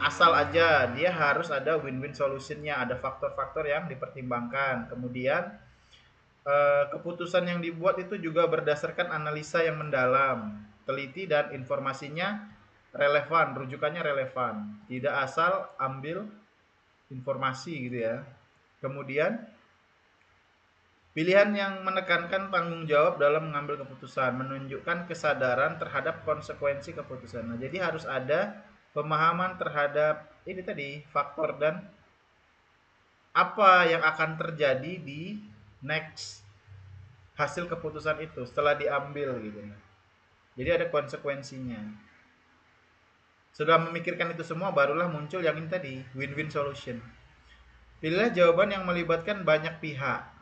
asal aja, dia harus ada win-win solutionnya, ada faktor-faktor yang dipertimbangkan. Kemudian keputusan yang dibuat itu juga berdasarkan analisa yang mendalam, teliti dan informasinya relevan, rujukannya relevan, tidak asal ambil informasi gitu ya. Kemudian pilihan yang menekankan tanggung jawab dalam mengambil keputusan, menunjukkan kesadaran terhadap konsekuensi keputusan. Nah, jadi harus ada pemahaman terhadap ini tadi, faktor dan apa yang akan terjadi di next hasil keputusan itu setelah diambil gitu. Jadi ada konsekuensinya. Sudah memikirkan itu semua, barulah muncul yang ini tadi, win-win solution. Pilihlah jawaban yang melibatkan banyak pihak.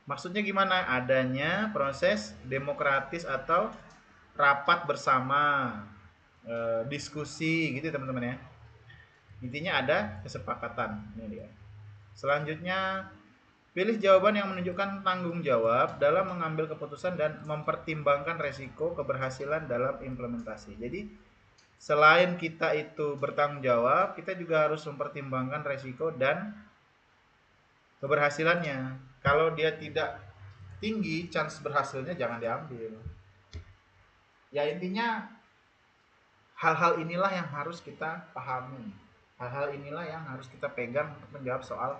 Maksudnya gimana? Adanya proses demokratis atau rapat bersama, diskusi gitu teman-teman ya. Intinya ada kesepakatan. Ini dia. Selanjutnya Pilih jawaban yang menunjukkan tanggung jawab dalam mengambil keputusan dan mempertimbangkan resiko keberhasilan dalam implementasi. Jadi selain kita itu bertanggung jawab, kita juga harus mempertimbangkan resiko dan keberhasilannya. Kalau dia tidak tinggi, chance berhasilnya jangan diambil. Ya intinya hal-hal inilah yang harus kita pahami. Hal-hal inilah yang harus kita pegang untuk menjawab soal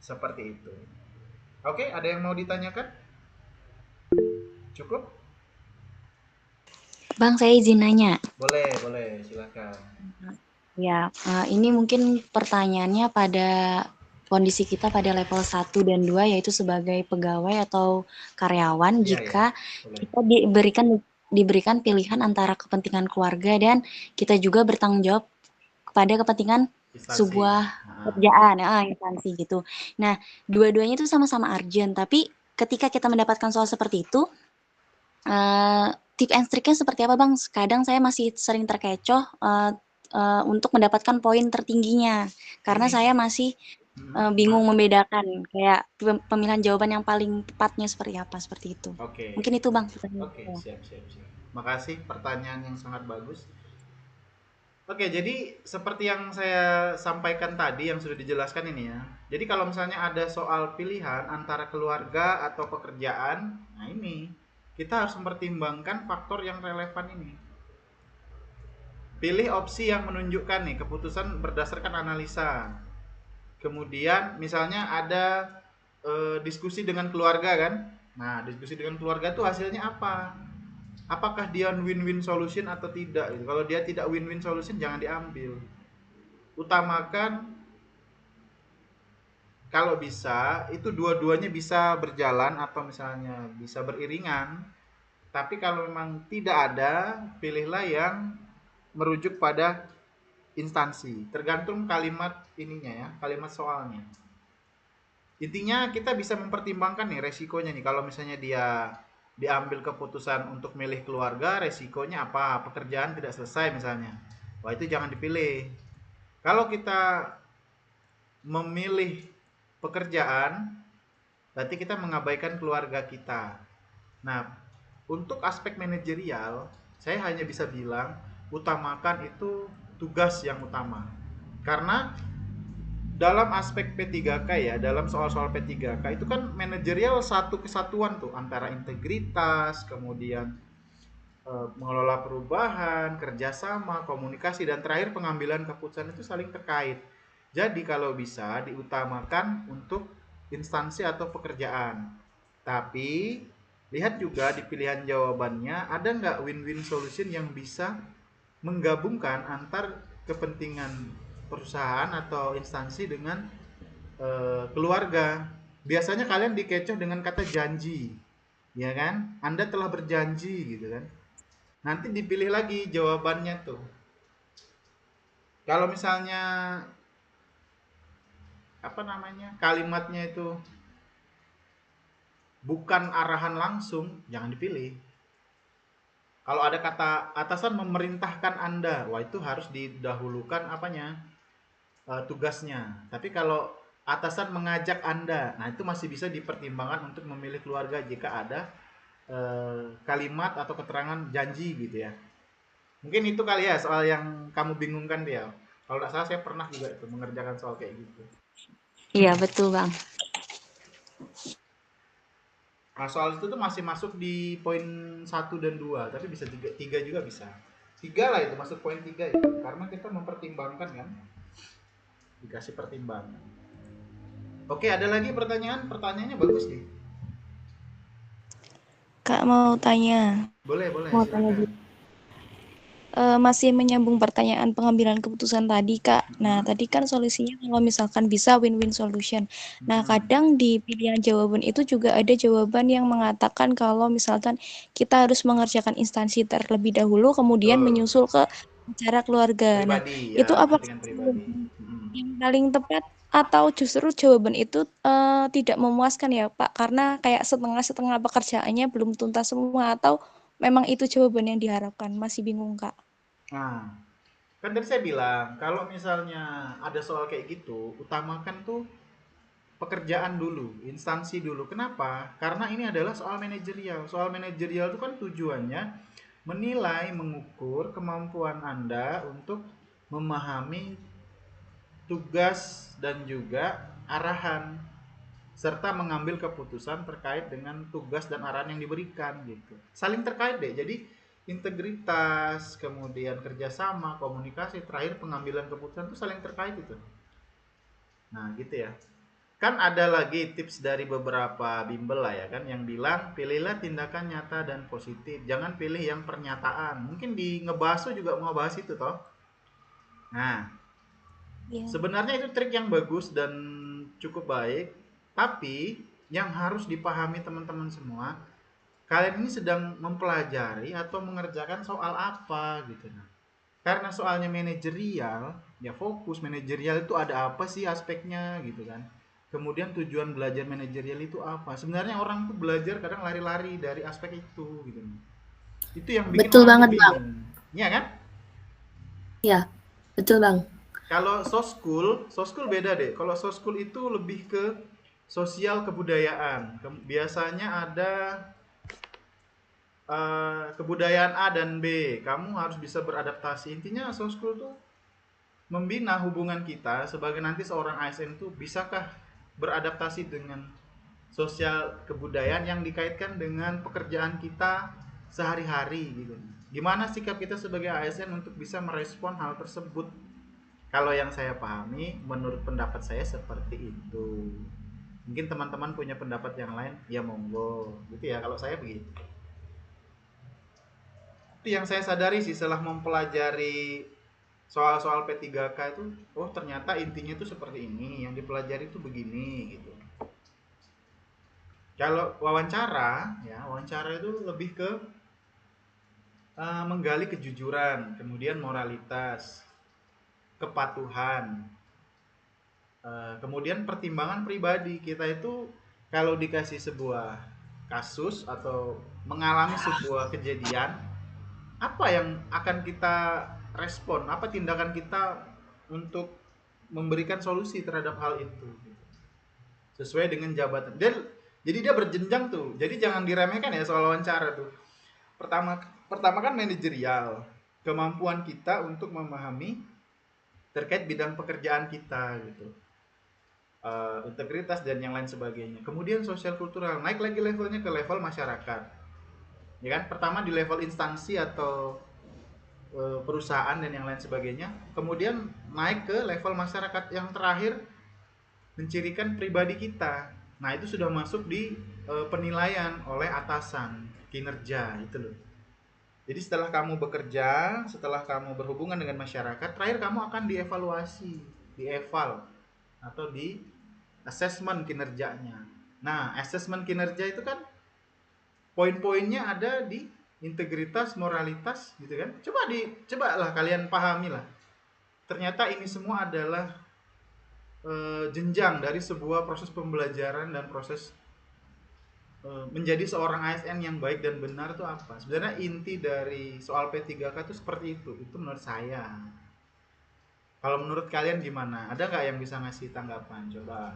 seperti itu. Oke, ada yang mau ditanyakan? Cukup? Bang, saya izin nanya. Boleh, silakan. Ya, ini mungkin pertanyaannya pada kondisi kita pada level 1 dan 2 yaitu sebagai pegawai atau karyawan Iya, jika boleh. kita diberikan pilihan antara kepentingan keluarga dan kita juga bertanggung jawab kepada kepentingan Instansi. sebuah kerjaan, instansi gitu. Nah, dua-duanya itu sama-sama urgent, tapi ketika kita mendapatkan soal seperti itu, tip and triknya seperti apa, Bang? Kadang saya masih sering terkecoh untuk mendapatkan poin tertingginya, karena saya masih bingung membedakan kayak pemilihan jawaban yang paling tepatnya seperti apa, seperti itu. Oke. Mungkin itu, Bang. Oke, siap. Makasih, pertanyaan yang sangat bagus. Oke, jadi seperti yang saya sampaikan tadi yang sudah dijelaskan ini ya. Jadi kalau misalnya ada soal pilihan antara keluarga atau pekerjaan, nah ini kita harus mempertimbangkan faktor yang relevan ini. Pilih opsi yang menunjukkan nih keputusan berdasarkan analisa. Kemudian misalnya ada diskusi dengan keluarga kan. Nah, diskusi dengan keluarga itu hasilnya apa? Apakah dia win-win solution atau tidak? Kalau dia tidak win-win solution jangan diambil. Utamakan kalau bisa itu dua-duanya bisa berjalan atau misalnya bisa beriringan. Tapi kalau memang tidak ada, pilihlah yang merujuk pada instansi. Tergantung kalimat ininya ya, kalimat soalnya. Intinya kita bisa mempertimbangkan nih resikonya nih. Kalau misalnya dia diambil keputusan untuk milih keluarga, resikonya apa? Pekerjaan tidak selesai misalnya. Wah, itu jangan dipilih. Kalau kita memilih pekerjaan, berarti kita mengabaikan keluarga kita. Nah, untuk aspek manajerial, saya hanya bisa bilang utamakan itu tugas yang utama. Karena dalam aspek P3K ya, dalam soal-soal P3K itu kan manajerial satu kesatuan tuh antara integritas, kemudian mengelola perubahan, kerjasama, komunikasi, dan terakhir pengambilan keputusan itu saling terkait. Jadi kalau bisa diutamakan untuk instansi atau pekerjaan. Tapi lihat juga di pilihan jawabannya ada nggak win-win solution yang bisa menggabungkan antar kepentingan perusahaan atau instansi dengan keluarga. Biasanya kalian dikecoh dengan kata janji, ya kan? Anda telah berjanji gitu kan. Nanti dipilih lagi jawabannya tuh. Kalau misalnya apa namanya kalimatnya itu bukan arahan langsung, jangan dipilih. Kalau ada kata atasan memerintahkan Anda, wah itu harus didahulukan apanya? Tugasnya. Tapi kalau atasan mengajak Anda, nah itu masih bisa dipertimbangkan untuk memilih keluarga jika ada kalimat atau keterangan janji gitu ya. Mungkin itu kali ya soal yang kamu bingungkan dia. Kalau tidak salah saya pernah juga itu mengerjakan soal kayak gitu. Iya, betul, Bang. Nah, soal itu tuh masih masuk di poin 1 dan 2, tapi bisa 3 juga bisa. 3 lah itu masuk poin 3 itu. Karena kita mempertimbangkan kan. Dikasih pertimbangan. Oke, ada lagi pertanyaan? Pertanyaannya bagus nih. Kak mau tanya. Boleh, Mau tanya silakan. Masih menyambung pertanyaan pengambilan keputusan tadi, Kak. Nah, tadi kan solusinya kalau misalkan bisa win-win solution. Nah, kadang di pilihan jawaban itu juga ada jawaban yang mengatakan kalau misalkan kita harus mengerjakan instansi terlebih dahulu, kemudian menyusul ke acara keluarga. Pribadi, nah, itu apa kepentingan pribadi. yang paling tepat atau justru jawaban itu tidak memuaskan ya, Pak? Karena kayak setengah-setengah pekerjaannya belum tuntas semua, atau memang itu jawaban yang diharapkan? Masih bingung, Kak. Nah, kan tadi saya bilang kalau misalnya ada soal kayak gitu, utamakan tuh pekerjaan dulu, instansi dulu. Kenapa? Karena ini adalah soal manajerial. Soal manajerial itu kan tujuannya menilai, mengukur kemampuan Anda untuk memahami tugas dan juga arahan serta mengambil keputusan terkait dengan tugas dan arahan yang diberikan gitu. Saling terkait deh. Jadi integritas, kemudian kerjasama, komunikasi, terakhir pengambilan keputusan itu saling terkait itu. Nah gitu ya. Kan ada lagi tips dari beberapa bimbel lah ya kan yang bilang pilihlah tindakan nyata dan positif, jangan pilih yang pernyataan. Mungkin di ngebaso juga mau bahas itu toh. Nah, Iya. sebenarnya itu trik yang bagus dan cukup baik, tapi yang harus dipahami teman-teman semua, kalian ini sedang mempelajari atau mengerjakan soal apa gitu. Nah, karena soalnya manajerial, ya fokus manajerial itu ada apa sih aspeknya gitu kan. Kemudian tujuan belajar manajerial itu apa? Sebenarnya orang tuh belajar kadang lari-lari dari aspek itu gitu. Itu yang bikin Betul orang tuh banget, Bang. bingung. Iya kan? Ya, betul, Bang. Kalau soskul beda deh. Kalau soskul itu lebih ke sosial kebudayaan. Biasanya ada kebudayaan A dan B. Kamu harus bisa beradaptasi. Intinya soskul tuh membina hubungan kita sebagai nanti seorang ASN itu bisakah beradaptasi dengan sosial kebudayaan yang dikaitkan dengan pekerjaan kita sehari-hari gitu. Gimana sikap kita sebagai ASN untuk bisa merespon hal tersebut? Kalau yang saya pahami, menurut pendapat saya seperti itu. Mungkin teman-teman punya pendapat yang lain, ya monggo. Gitu ya, kalau saya begitu. Itu yang saya sadari sih setelah mempelajari soal-soal P3K itu, oh ternyata intinya itu seperti ini, yang dipelajari itu begini gitu. Kalau wawancara, ya wawancara itu lebih ke menggali kejujuran, kemudian moralitas, kepatuhan, kemudian pertimbangan pribadi. Kita itu kalau dikasih sebuah kasus atau mengalami sebuah kejadian, apa yang akan kita respon, apa tindakan kita untuk memberikan solusi terhadap hal itu sesuai dengan jabatan. Jadi dia berjenjang tuh. Jadi jangan diremehkan ya soal wawancara tuh. Pertama kan manajerial, kemampuan kita untuk memahami terkait bidang pekerjaan kita gitu. Integritas dan yang lain sebagainya. Kemudian sosial kultural, naik lagi levelnya ke level masyarakat. Ya kan? Pertama di level instansi atau perusahaan dan yang lain sebagainya. Kemudian naik ke level masyarakat, yang terakhir mencirikan pribadi kita. Nah, itu sudah masuk di penilaian oleh atasan, kinerja itu loh. Jadi setelah kamu bekerja, setelah kamu berhubungan dengan masyarakat, terakhir kamu akan dievaluasi, dieval atau di assessment kinerjanya. Nah, assessment kinerja itu kan poin-poinnya ada di integritas, moralitas gitu kan. Cobalah kalian pahami lah. Ternyata ini semua adalah jenjang dari sebuah proses pembelajaran dan proses menjadi seorang ASN yang baik dan benar itu apa? Sebenarnya inti dari soal P3K itu seperti itu. Itu menurut saya. Kalau menurut kalian gimana? Ada nggak yang bisa ngasih tanggapan? Coba.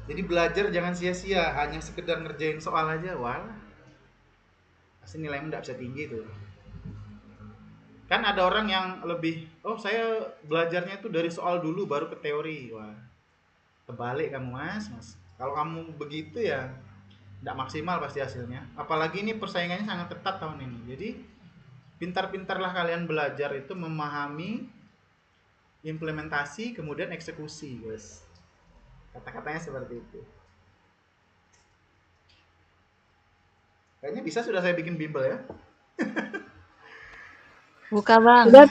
Jadi belajar jangan sia-sia, hanya sekedar ngerjain soal aja, walah. Pasti nilainya nggak bisa tinggi tuh. Kan ada orang yang lebih, oh saya belajarnya itu dari soal dulu baru ke teori. Wah, kebalik kamu mas. Kalau kamu begitu ya nggak maksimal pasti hasilnya. Apalagi ini persaingannya sangat ketat tahun ini. Jadi pintar-pintarlah kalian belajar itu memahami, implementasi, kemudian eksekusi, guys. Kata-katanya seperti itu. Kayaknya bisa sudah saya bikin bimbel ya. Buka bang. Udah,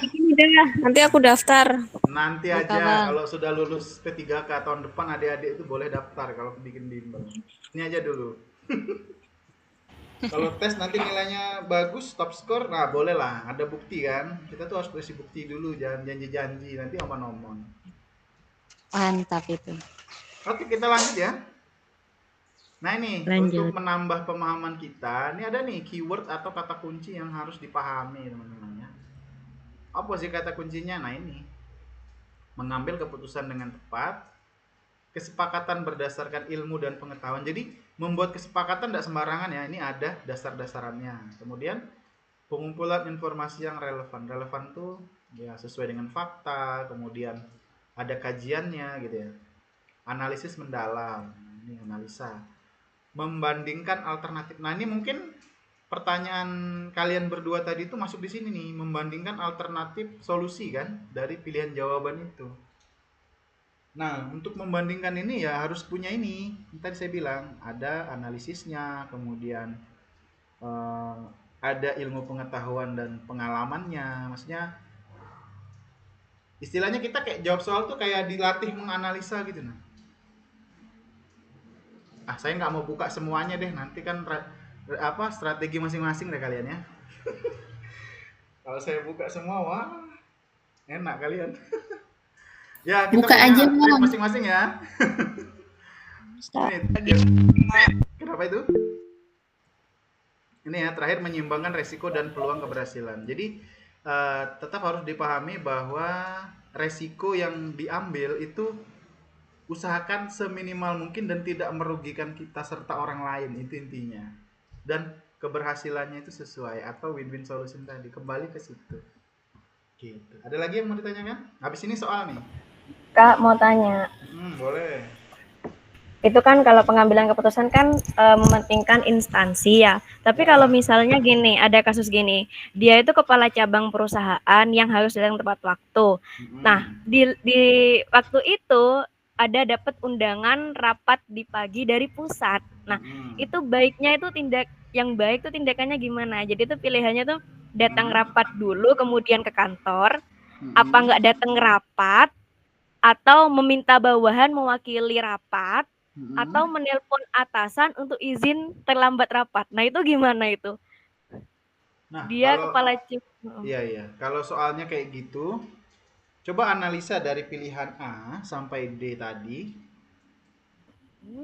nanti aku daftar. Nanti Buka, aja Bang. kalau sudah lulus P3K tahun depan adik-adik itu boleh daftar kalau bikin bimbel. Ini aja dulu. Kalau tes nanti nilainya bagus, top score, nah boleh lah, ada bukti kan. Kita tuh harus kasih bukti dulu, jangan janji-janji, nanti omong-omong. Mantap itu. Oke, kita lanjut ya. Nah ini, Lanjut. untuk menambah pemahaman kita, ini ada nih keyword atau kata kunci yang harus dipahami teman-teman ya. Apa sih kata kuncinya? Nah ini, mengambil keputusan dengan tepat, kesepakatan berdasarkan ilmu dan pengetahuan. Jadi membuat kesepakatan tidak sembarangan ya, ini ada dasar-dasarannya. Kemudian pengumpulan informasi yang relevan. Relevan tuh ya sesuai dengan fakta, kemudian ada kajiannya gitu ya. Analisis mendalam, ini analisa. Membandingkan alternatif. Nah, ini mungkin pertanyaan kalian berdua tadi itu masuk di sini nih, membandingkan alternatif solusi kan dari pilihan jawaban itu. Nah, untuk membandingkan ini ya harus punya ini. Tadi saya bilang ada analisisnya, kemudian ada ilmu pengetahuan dan pengalamannya. Maksudnya istilahnya kita kayak jawab soal tuh kayak dilatih menganalisa gitu nah. Saya nggak mau buka semuanya deh, nanti kan strategi masing-masing deh kalian ya. Kalau saya buka semua, wah enak kalian. Ya, kita Buka punya aja, trik Bang. masing-masing ya. Ustaz. Kenapa itu? Ini ya, terakhir menyeimbangkan resiko dan peluang keberhasilan. Jadi tetap harus dipahami bahwa resiko yang diambil itu usahakan seminimal mungkin dan tidak merugikan kita serta orang lain, itu intinya. Dan keberhasilannya itu sesuai atau win-win solution tadi, kembali ke situ. Gitu. Ada lagi yang mau ditanyakan? Habis ini soal nih. Kak, mau tanya. Boleh. Itu kan kalau pengambilan keputusan kan mementingkan instansi ya. Tapi kalau misalnya gini, ada kasus gini, dia itu kepala cabang perusahaan yang harus datang tepat waktu. Nah, di waktu itu ada dapat undangan rapat di pagi dari pusat. Nah, itu baiknya itu yang baik tuh tindakannya gimana? Jadi itu pilihannya tuh datang rapat dulu, kemudian ke kantor, apa nggak datang rapat, atau meminta bawahan mewakili rapat, atau menelpon atasan untuk izin terlambat rapat. Nah, itu gimana itu? Nah, Dia kalau kepala iya. Kalau soalnya kayak gitu, coba analisa dari pilihan A sampai D tadi.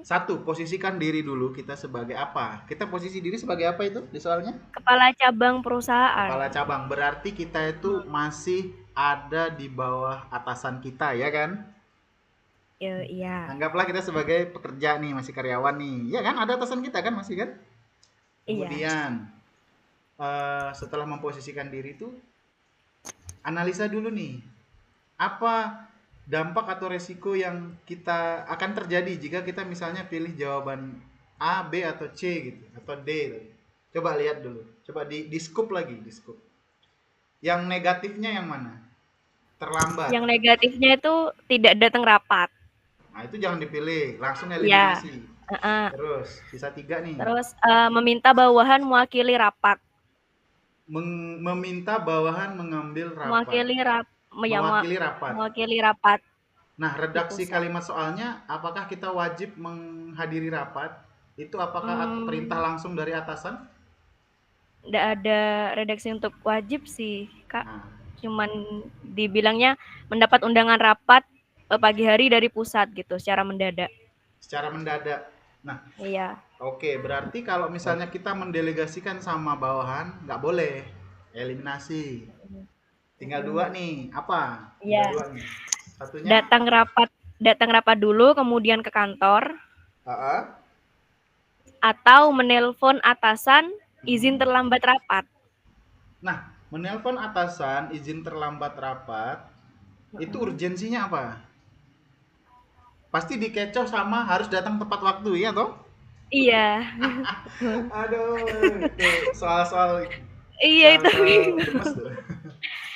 Satu, posisikan diri dulu kita sebagai apa? Kita posisi diri sebagai apa itu di soalnya? kepala cabang perusahaan. Kepala cabang. Berarti kita itu masih ada di bawah atasan kita, ya kan? Iya. Anggaplah kita sebagai pekerja nih, masih karyawan nih. Ya kan, ada atasan kita kan, masih kan? Kemudian setelah memposisikan diri itu, analisa dulu nih. Apa dampak atau resiko yang kita akan terjadi jika kita misalnya pilih jawaban A, B, atau C gitu, atau D tadi. Coba lihat dulu. Coba di scoop lagi, di scoop. Yang negatifnya yang mana? Terlambat. Yang negatifnya itu tidak datang rapat. Nah, itu jangan dipilih, langsung eliminasi. Terus, sisa 3 nih. Terus meminta bawahan mewakili rapat. Meminta bawahan mengambil rapat. Mewakili rapat. Nah, redaksi kalimat soalnya, apakah kita wajib menghadiri rapat? Itu apakah perintah langsung dari atasan? Tidak ada redaksi untuk wajib sih, Kak. Nah, Cuman dibilangnya mendapat undangan rapat pagi hari dari pusat gitu, secara mendadak. secara mendadak. Nah, Iya. oke, berarti kalau misalnya kita mendelegasikan sama bawahan, nggak boleh. Eliminasi. Tinggal 2 nih, apa? Iya. Tinggal 2 nih. Satunya? Datang rapat dulu, kemudian ke kantor. Heeh. Atau menelpon atasan izin terlambat rapat. Nah, menelpon atasan izin terlambat rapat, itu urgensinya apa? Pasti dikecoh sama harus datang tepat waktu, ya toh? Iya. Aduh, itu soal-soal Iya itu. gemes tuh.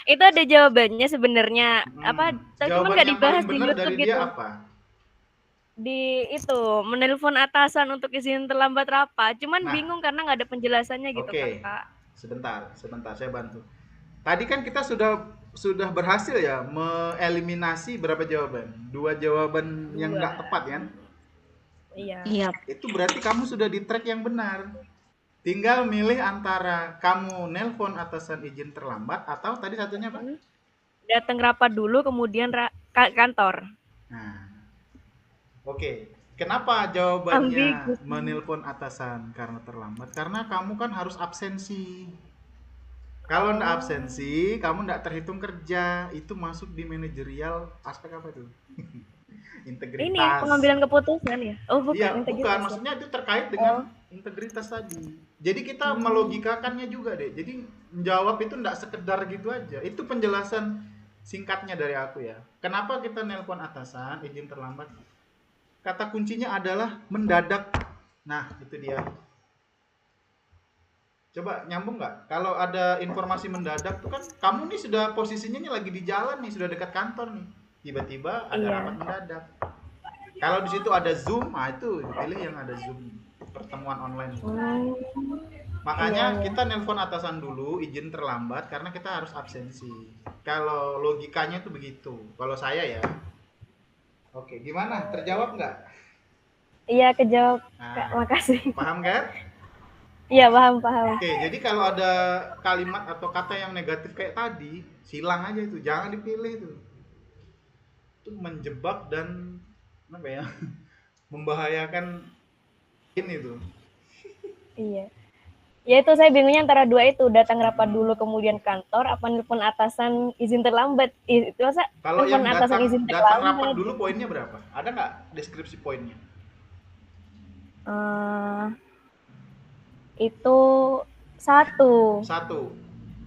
Itu ada jawabannya sebenarnya. Cuma Jawaban nggak yang dibahas paling di benar dari YouTube dia gitu. apa? Di itu menelpon atasan untuk izin terlambat rapat. Cuman Nah, bingung karena nggak ada penjelasannya gitu, Oke. Kakak. Sebentar, saya bantu. Tadi kan kita sudah berhasil ya mengeliminasi berapa jawaban? 2 jawaban yang nggak tepat kan? Iya. Iya. Itu berarti kamu sudah di track yang benar. Tinggal milih antara kamu nelpon atasan izin terlambat atau tadi satunya apa? Datang rapat dulu kemudian kantor. Nah, oke. Kenapa jawabannya menelpon atasan karena terlambat? Karena kamu kan harus absensi. Kalau nggak absensi, kamu nggak terhitung kerja. Itu masuk di manajerial aspek apa tuh? Ini Integritas. pengambilan keputusan ya? Oh, bukan Iya, bukan. integritas ya? Maksudnya itu terkait dengan integritas tadi. Jadi kita melogikakannya juga deh. Jadi menjawab itu enggak sekedar gitu aja. Itu penjelasan singkatnya dari aku ya. Kenapa kita nelpon atasan, izin terlambat? Kata kuncinya adalah mendadak. Nah, itu dia. Coba nyambung nggak? Kalau ada informasi mendadak tuh kan kamu nih sudah posisinya nih lagi di jalan nih, sudah dekat kantor nih. Tiba-tiba ada Iya. rapat mendadak. Kalau di situ ada Zoom, nah itu pilih yang ada Zoom, pertemuan online. Makanya Iya. kita nelpon atasan dulu, izin terlambat karena kita harus absensi. Kalau logikanya tuh begitu. Kalau saya ya. Oke, gimana? Terjawab nggak? Iya, kejawab. Kak, Nah, makasih. paham kan? Iya, paham. Oke, jadi kalau ada kalimat atau kata yang negatif kayak tadi, silang aja itu, jangan dipilih itu. Itu menjebak dan apa ya? Membahayakan ini tuh. Iya. Ya itu saya bingungnya antara dua itu, datang rapat dulu kemudian kantor, apa nelpon atasan izin terlambat. Itu masa Kalau yang nelpon atasan izin datang rapat terlambat. dulu poinnya berapa? Ada nggak deskripsi poinnya? Itu satu. Satu.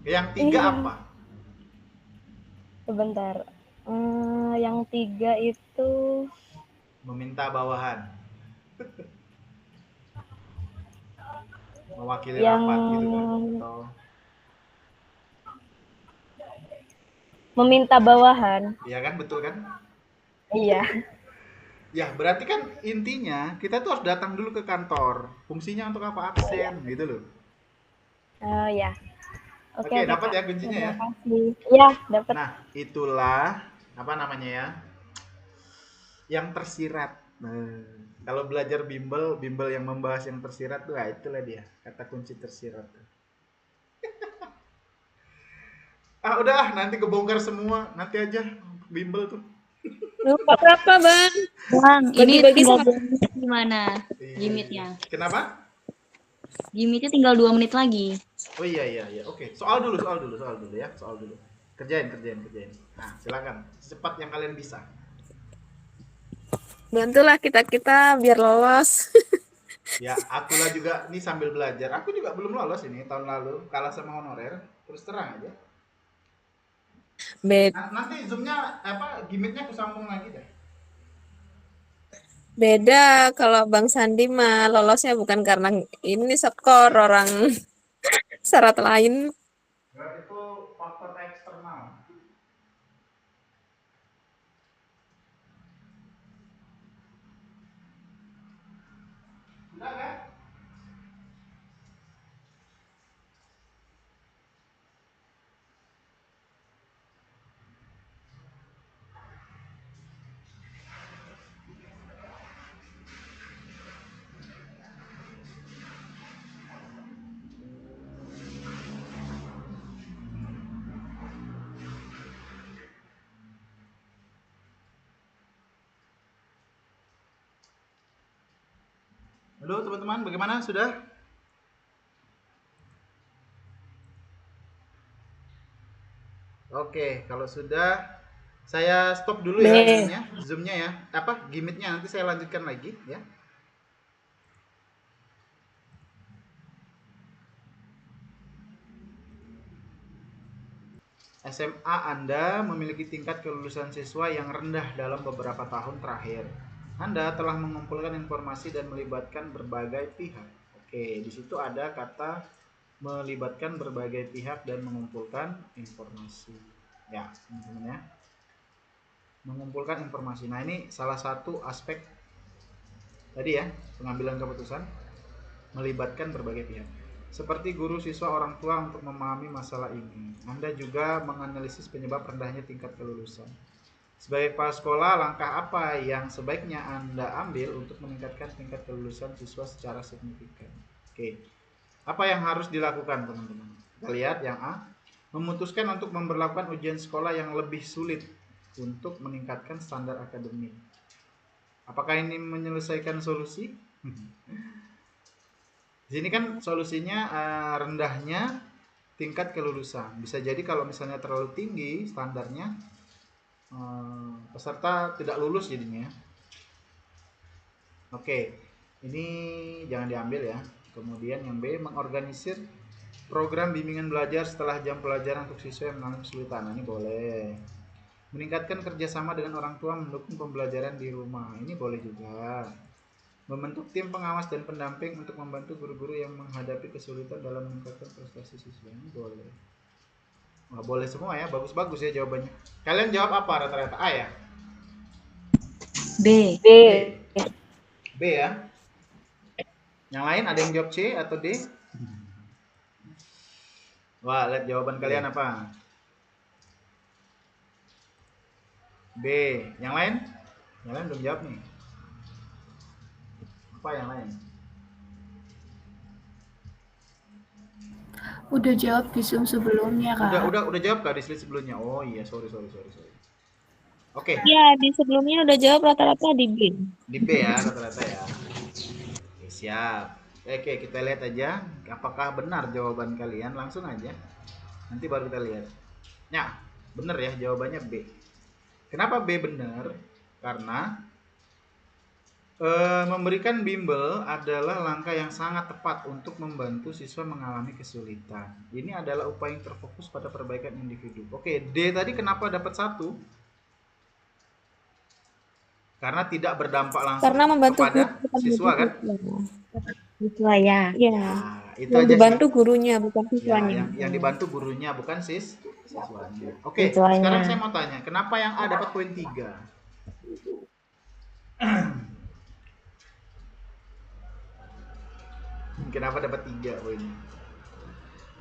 Yang tiga Iya. apa? Sebentar. Yang tiga itu Meminta bawahan. Mewakili yang rapat gitu kan? Atau meminta bawahan. iya kan, betul kan? Iya. Ya, berarti kan intinya kita tuh harus datang dulu ke kantor. Fungsinya untuk apa? Absen gitu loh. Ya. Oke, dapat Kak. ya kuncinya ya. Terima kasih. Iya, dapat. Nah, itulah apa namanya ya? Yang tersirat. Nah, kalau belajar bimbel yang membahas yang tersirat tuh, itulah dia kata kunci tersirat. Udah, nanti kebongkar semua, nanti aja bimbel tuh. Lupa berapa, Bang? Bang, ini Bagi-bagi tinggal sama. 2 menit gimana Iya. limitnya? Kenapa? Limitnya tinggal 2 menit lagi. Oh iya. Oke, soal dulu ya, soal dulu. Kerjain. Nah, silakan. Secepat yang kalian bisa. Bantulah kita biar lolos. Ya, akulah juga nih sambil belajar. Aku juga belum lolos ini tahun lalu, kalah sama honorer. Terus terang aja. Nanti zoomnya gimmicknya aku sambung lagi deh. Beda kalau Bang Sandi mah lolosnya bukan karena ini skor orang syarat lain. Itu faktor eksternal. Udah kan? Halo teman-teman, bagaimana? Sudah? Oke, kalau sudah saya stop dulu ya zoomnya ya. Gimmicknya nanti saya lanjutkan lagi ya. SMA Anda memiliki tingkat kelulusan siswa yang rendah dalam beberapa tahun terakhir. Anda telah mengumpulkan informasi dan melibatkan berbagai pihak. Oke, di situ ada kata melibatkan berbagai pihak dan mengumpulkan informasi. Ya, teman-teman ya. Mengumpulkan informasi. Nah, ini salah satu aspek tadi ya, pengambilan keputusan melibatkan berbagai pihak. Seperti guru, siswa, orang tua untuk memahami masalah ini. Anda juga menganalisis penyebab rendahnya tingkat kelulusan. Sebagai kepala sekolah, langkah apa yang sebaiknya Anda ambil untuk meningkatkan tingkat kelulusan siswa secara signifikan? Oke. Apa yang harus dilakukan, teman-teman? Kita lihat yang A. Memutuskan untuk memberlakukan ujian sekolah yang lebih sulit untuk meningkatkan standar akademik. Apakah ini menyelesaikan solusi? Di sini kan solusinya rendahnya tingkat kelulusan. Bisa jadi kalau misalnya terlalu tinggi standarnya, peserta tidak lulus jadinya. Oke, ini jangan diambil ya. Kemudian yang B, mengorganisir program bimbingan belajar setelah jam pelajaran untuk siswa yang mengalami kesulitan. Nah, ini boleh. Meningkatkan kerjasama dengan orang tua mendukung pembelajaran di rumah. Ini boleh juga. Membentuk tim pengawas dan pendamping untuk membantu guru-guru yang menghadapi kesulitan dalam meningkatkan prestasi siswa. Ini boleh. Wah, boleh semua ya, bagus-bagus ya jawabannya. Kalian jawab apa rata-rata? A ya? B. B. B ya? Yang lain ada yang jawab C atau D? Wah, lihat jawaban kalian apa? B. Yang lain? Yang lain belum jawab nih. Apa yang lain? Udah jawab di Zoom sebelumnya, Kak. Udah jawab Kak di slide sebelumnya. Oh iya, sorry. Oke. Ya, di sebelumnya udah jawab rata-rata di B. Di B ya rata-rata ya. Oke, siap. Oke, kita lihat aja apakah benar jawaban kalian. Langsung aja. Nanti baru kita lihat. Ya, benar ya jawabannya B. Kenapa B benar? Karena memberikan bimbel adalah langkah yang sangat tepat untuk membantu siswa mengalami kesulitan. Ini adalah upaya yang terfokus pada perbaikan individu. Oke, D tadi kenapa dapat 1? Karena tidak berdampak langsung Karena membantu kepada guru, siswa kan? Siswa ya. Ya. Nah, itu Yang aja dibantu sih. gurunya bukan Ya, siswanya. yang dibantu gurunya bukan siswanya. Oke, Siswanya. sekarang saya mau tanya, kenapa yang A dapat poin 3? Kenapa dapat 3 poinnya?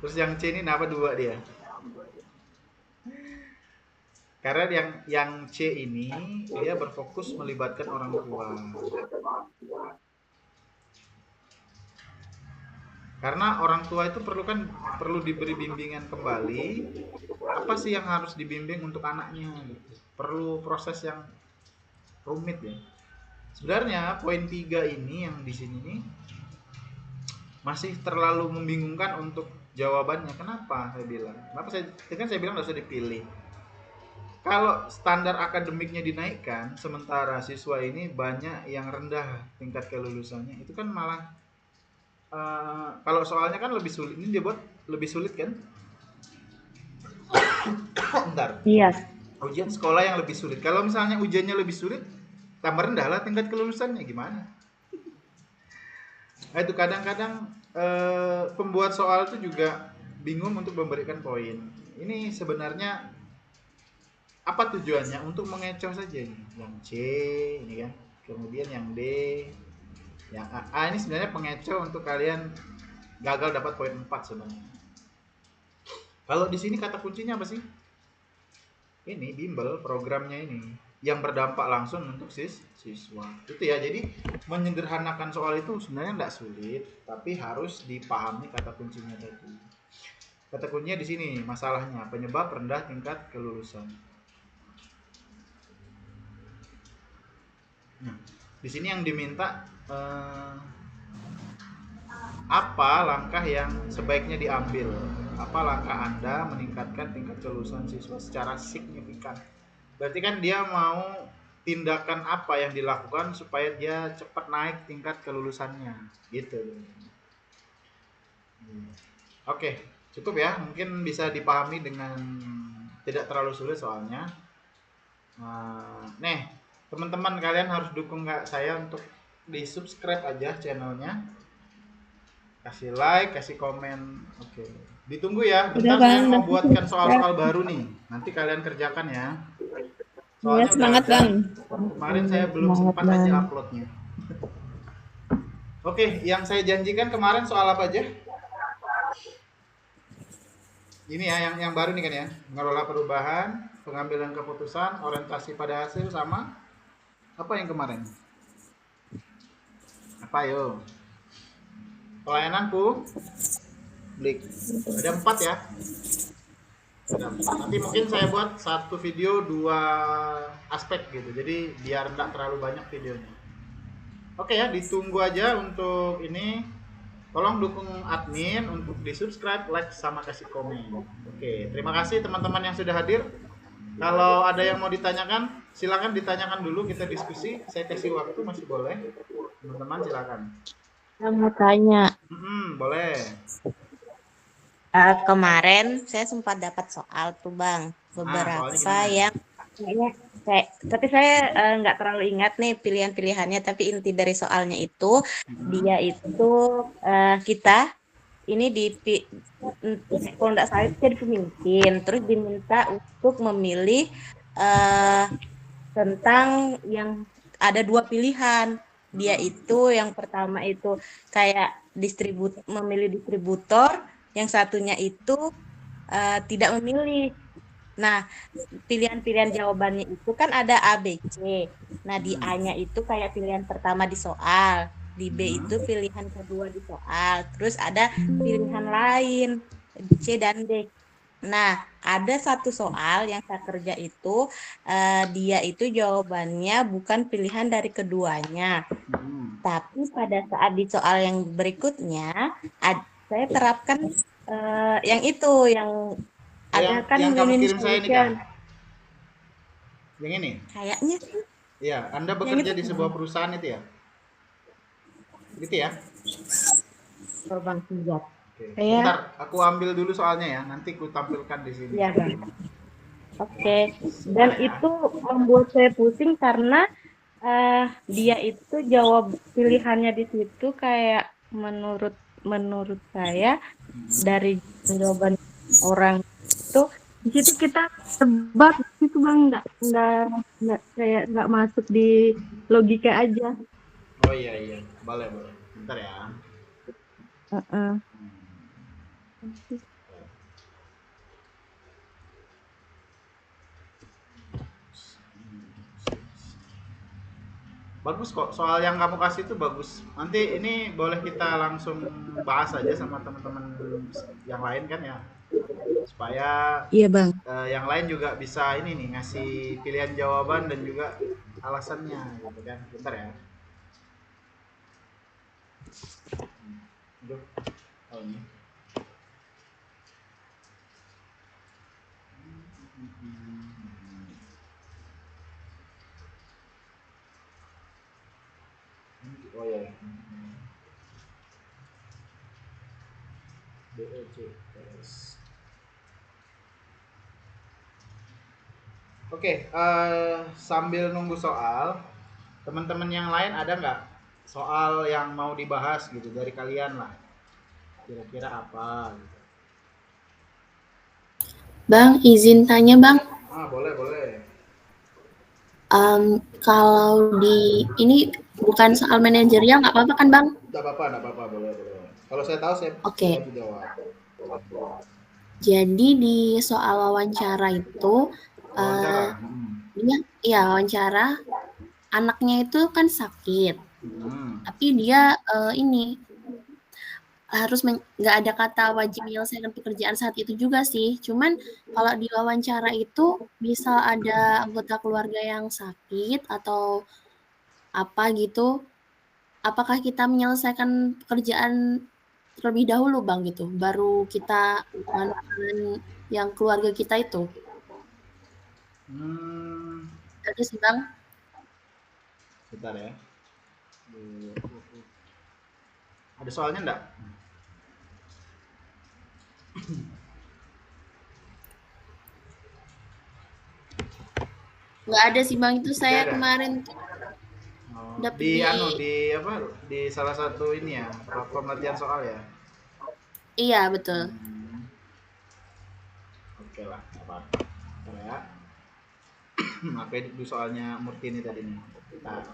Terus yang C ini kenapa 2 dia? Karena yang C ini dia berfokus melibatkan orang tua. Karena orang tua itu perlu diberi bimbingan kembali. Apa sih yang harus dibimbing untuk anaknya gitu. Perlu proses yang rumit ya. Sebenarnya poin 3 ini yang di sini nih masih terlalu membingungkan untuk jawabannya. Kenapa saya bilang? Kenapa saya bilang nggak usah dipilih. Kalau standar akademiknya dinaikkan, sementara siswa ini banyak yang rendah tingkat kelulusannya, itu kan malah kalau soalnya kan lebih sulit. Ini dia buat lebih sulit kan? Bentar. Iya. Ujian sekolah yang lebih sulit. Kalau misalnya ujiannya lebih sulit, tambah rendah lah tingkat kelulusannya, gimana? Nah, itu kadang-kadang pembuat soal itu juga bingung untuk memberikan poin. Ini sebenarnya apa tujuannya? Untuk mengecoh saja nih. Yang C ini kan, kemudian yang D, yang A ini sebenarnya pengecoh untuk kalian gagal dapat poin 4 sebenarnya. Kalau di sini kata kuncinya apa sih? Ini bimbel programnya ini yang berdampak langsung untuk siswa. Itu ya, jadi menyederhanakan soal itu sebenarnya tidak sulit, tapi harus dipahami kata kuncinya tadi. Kata kuncinya di sini masalahnya penyebab rendah tingkat kelulusan. Nah, di sini yang diminta apa langkah yang sebaiknya diambil? Apa langkah Anda meningkatkan tingkat kelulusan siswa secara signifikan? Berarti kan dia mau tindakan apa yang dilakukan supaya dia cepat naik tingkat kelulusannya, gitu. Oke, cukup ya. Mungkin bisa dipahami dengan tidak terlalu sulit soalnya. Nih, teman-teman kalian harus dukung saya untuk di subscribe aja channelnya, kasih like, kasih komen. Oke, ditunggu ya. Bentar saya mau buatkan soal-soal baru nih. Nanti kalian kerjakan ya. Soalnya Semangat udah ada. Bang. Kemarin saya belum sempat aja uploadnya. Oke, yang saya janjikan kemarin soal apa aja? Ini ya, yang baru nih kan ya. Mengelola perubahan, pengambilan keputusan, orientasi pada hasil, sama apa yang kemarin? Apa yo? Pelayanan publik. Ada 4 ya. Ada 4. Nanti mungkin saya buat satu video 2 aspek gitu. Jadi biar enggak terlalu banyak videonya. Oke ya, ditunggu aja untuk ini. Tolong dukung admin untuk di subscribe, like, sama kasih komen. Oke, terima kasih teman-teman yang sudah hadir. Kalau ada yang mau ditanyakan, silakan ditanyakan dulu, kita diskusi. Saya kasih waktu, masih boleh. Teman-teman silakan. Saya mau tanya. Boleh. Kemarin saya sempat dapat soal tuh Bang, beberapa yang kayaknya tapi saya nggak terlalu ingat nih pilihan-pilihannya, tapi inti dari soalnya itu dia itu kita ini kalau nggak salah itu jadi pemimpin, terus diminta untuk memilih tentang yang ada 2 pilihan. Dia itu yang pertama itu kayak memilih distributor, yang satunya itu tidak memilih. Nah, pilihan-pilihan jawabannya itu kan ada A, B, C. Nah, di A-nya itu kayak pilihan pertama di soal, di B itu pilihan kedua di soal, terus ada pilihan lain C dan D. Nah, ada satu soal yang saya kerja itu dia itu jawabannya bukan pilihan dari keduanya. Tapi pada saat di soal yang berikutnya saya terapkan yang itu yang ada kan yang kamu win-win kirim saya ini solution. kan? Yang ini? Kayaknya sih. Iya, Anda bekerja di sebuah perusahaan itu ya? Gitu ya? Oh, Bang, siap. Oke. Bentar, aku ambil dulu soalnya ya, nanti ku tampilkan di sini. Iya, Bang. Oke. Dan itu membuat saya pusing karena dia itu jawab pilihannya di situ kayak menurut saya dari jawaban orang itu di situ kita tebak itu Bang, nggak kayak nggak masuk di logika aja. Oh iya, boleh. Bentar ya. Bagus kok, soal yang kamu kasih itu bagus. Nanti ini boleh kita langsung bahas aja sama teman-teman yang lain kan ya, supaya Iya Bang. Yang lain juga bisa ini nih, ngasih pilihan jawaban dan juga alasannya gitu kan. Bentar ya. Ini. Oh ya. Oke, sambil nunggu soal, teman-teman yang lain ada nggak soal yang mau dibahas gitu dari kalian lah? Kira-kira apa? Gitu. Bang, izin tanya Bang. Boleh. Kalau di ini bukan soal manajerial, nggak apa-apa kan Bang? Nggak apa-apa, boleh. Kalau saya tahu saya jawab. Jadi di soal wawancara itu, wawancara, anaknya itu kan sakit, tapi dia ini harus nggak ada kata wajib menyelesaikan pekerjaan saat itu juga sih. Cuman kalau di wawancara itu misal ada anggota keluarga yang sakit atau apa gitu, apakah kita menyelesaikan pekerjaan terlebih dahulu Bang gitu, baru kita melakukan yang keluarga kita itu? Ada sih Bang. Bentar ya. Ada soalnya enggak? Nggak ada sih Bang, itu saya kemarin di salah satu ini ya, platform latihan soal ya. Iya betul. Oke lah, apa-apa ya. Apa itu soalnya Murti ini tadi nih. Nah,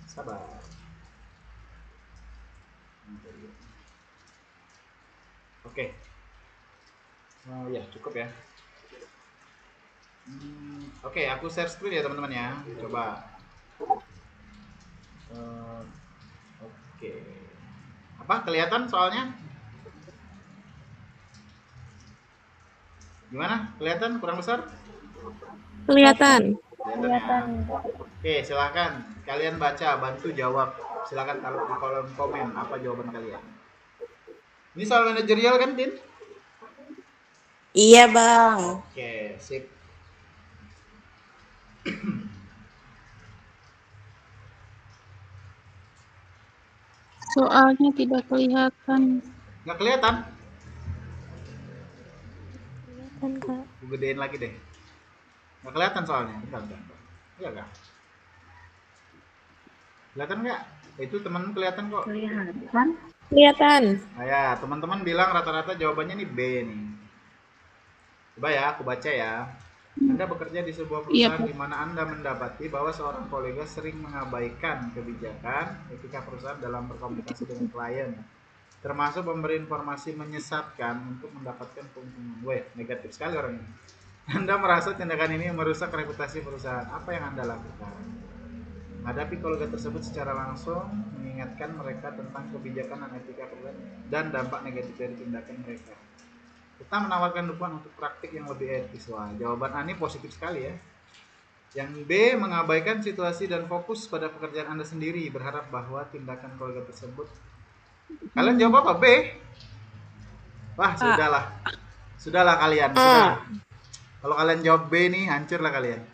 sabar. Oke. Ya cukup ya. Oke, aku share screen ya teman-teman ya. Coba. Oke. Apa kelihatan soalnya? Gimana? Kelihatan kurang besar? Kelihatan. Ya. Oke, silakan kalian baca, bantu jawab. Silakan taruh di kolom komen apa jawaban kalian. Ini soal manajerial kan, Tin? Iya, Bang. Oke, sip. Soalnya tidak kelihatan. Nggak kelihatan? Kelihatan, Kak. Gue gedein lagi deh. Nggak kelihatan soalnya. Bentar. Iya nggak? Kelihatan nggak? Itu temen kelihatan kok. Kelihatan. Kelihatan. Nah ya, teman-teman bilang rata-rata jawabannya nih B nih. Coba ya, aku baca ya. Anda bekerja di sebuah perusahaan di mana Anda mendapati bahwa seorang kolega sering mengabaikan kebijakan etika perusahaan dalam berkomunikasi dengan klien, termasuk memberi informasi menyesatkan untuk mendapatkan keuntungan. Weh, negatif sekali orang ini. Anda merasa tindakan ini merusak reputasi perusahaan. Apa yang Anda lakukan? Hadapi kolega tersebut secara langsung, mengingatkan mereka tentang kebijakan dan etika perusahaan dan dampak negatif dari tindakan mereka. Kita menawarkan dukungan untuk praktik yang lebih etis. Wah, jawaban A ini positif sekali ya. Yang B, mengabaikan situasi dan fokus pada pekerjaan Anda sendiri, berharap bahwa tindakan kolega tersebut. Kalian jawab apa? B? Wah, sudahlah. Sudahlah kalian, sudah. Kalau kalian jawab B nih, hancurlah kalian.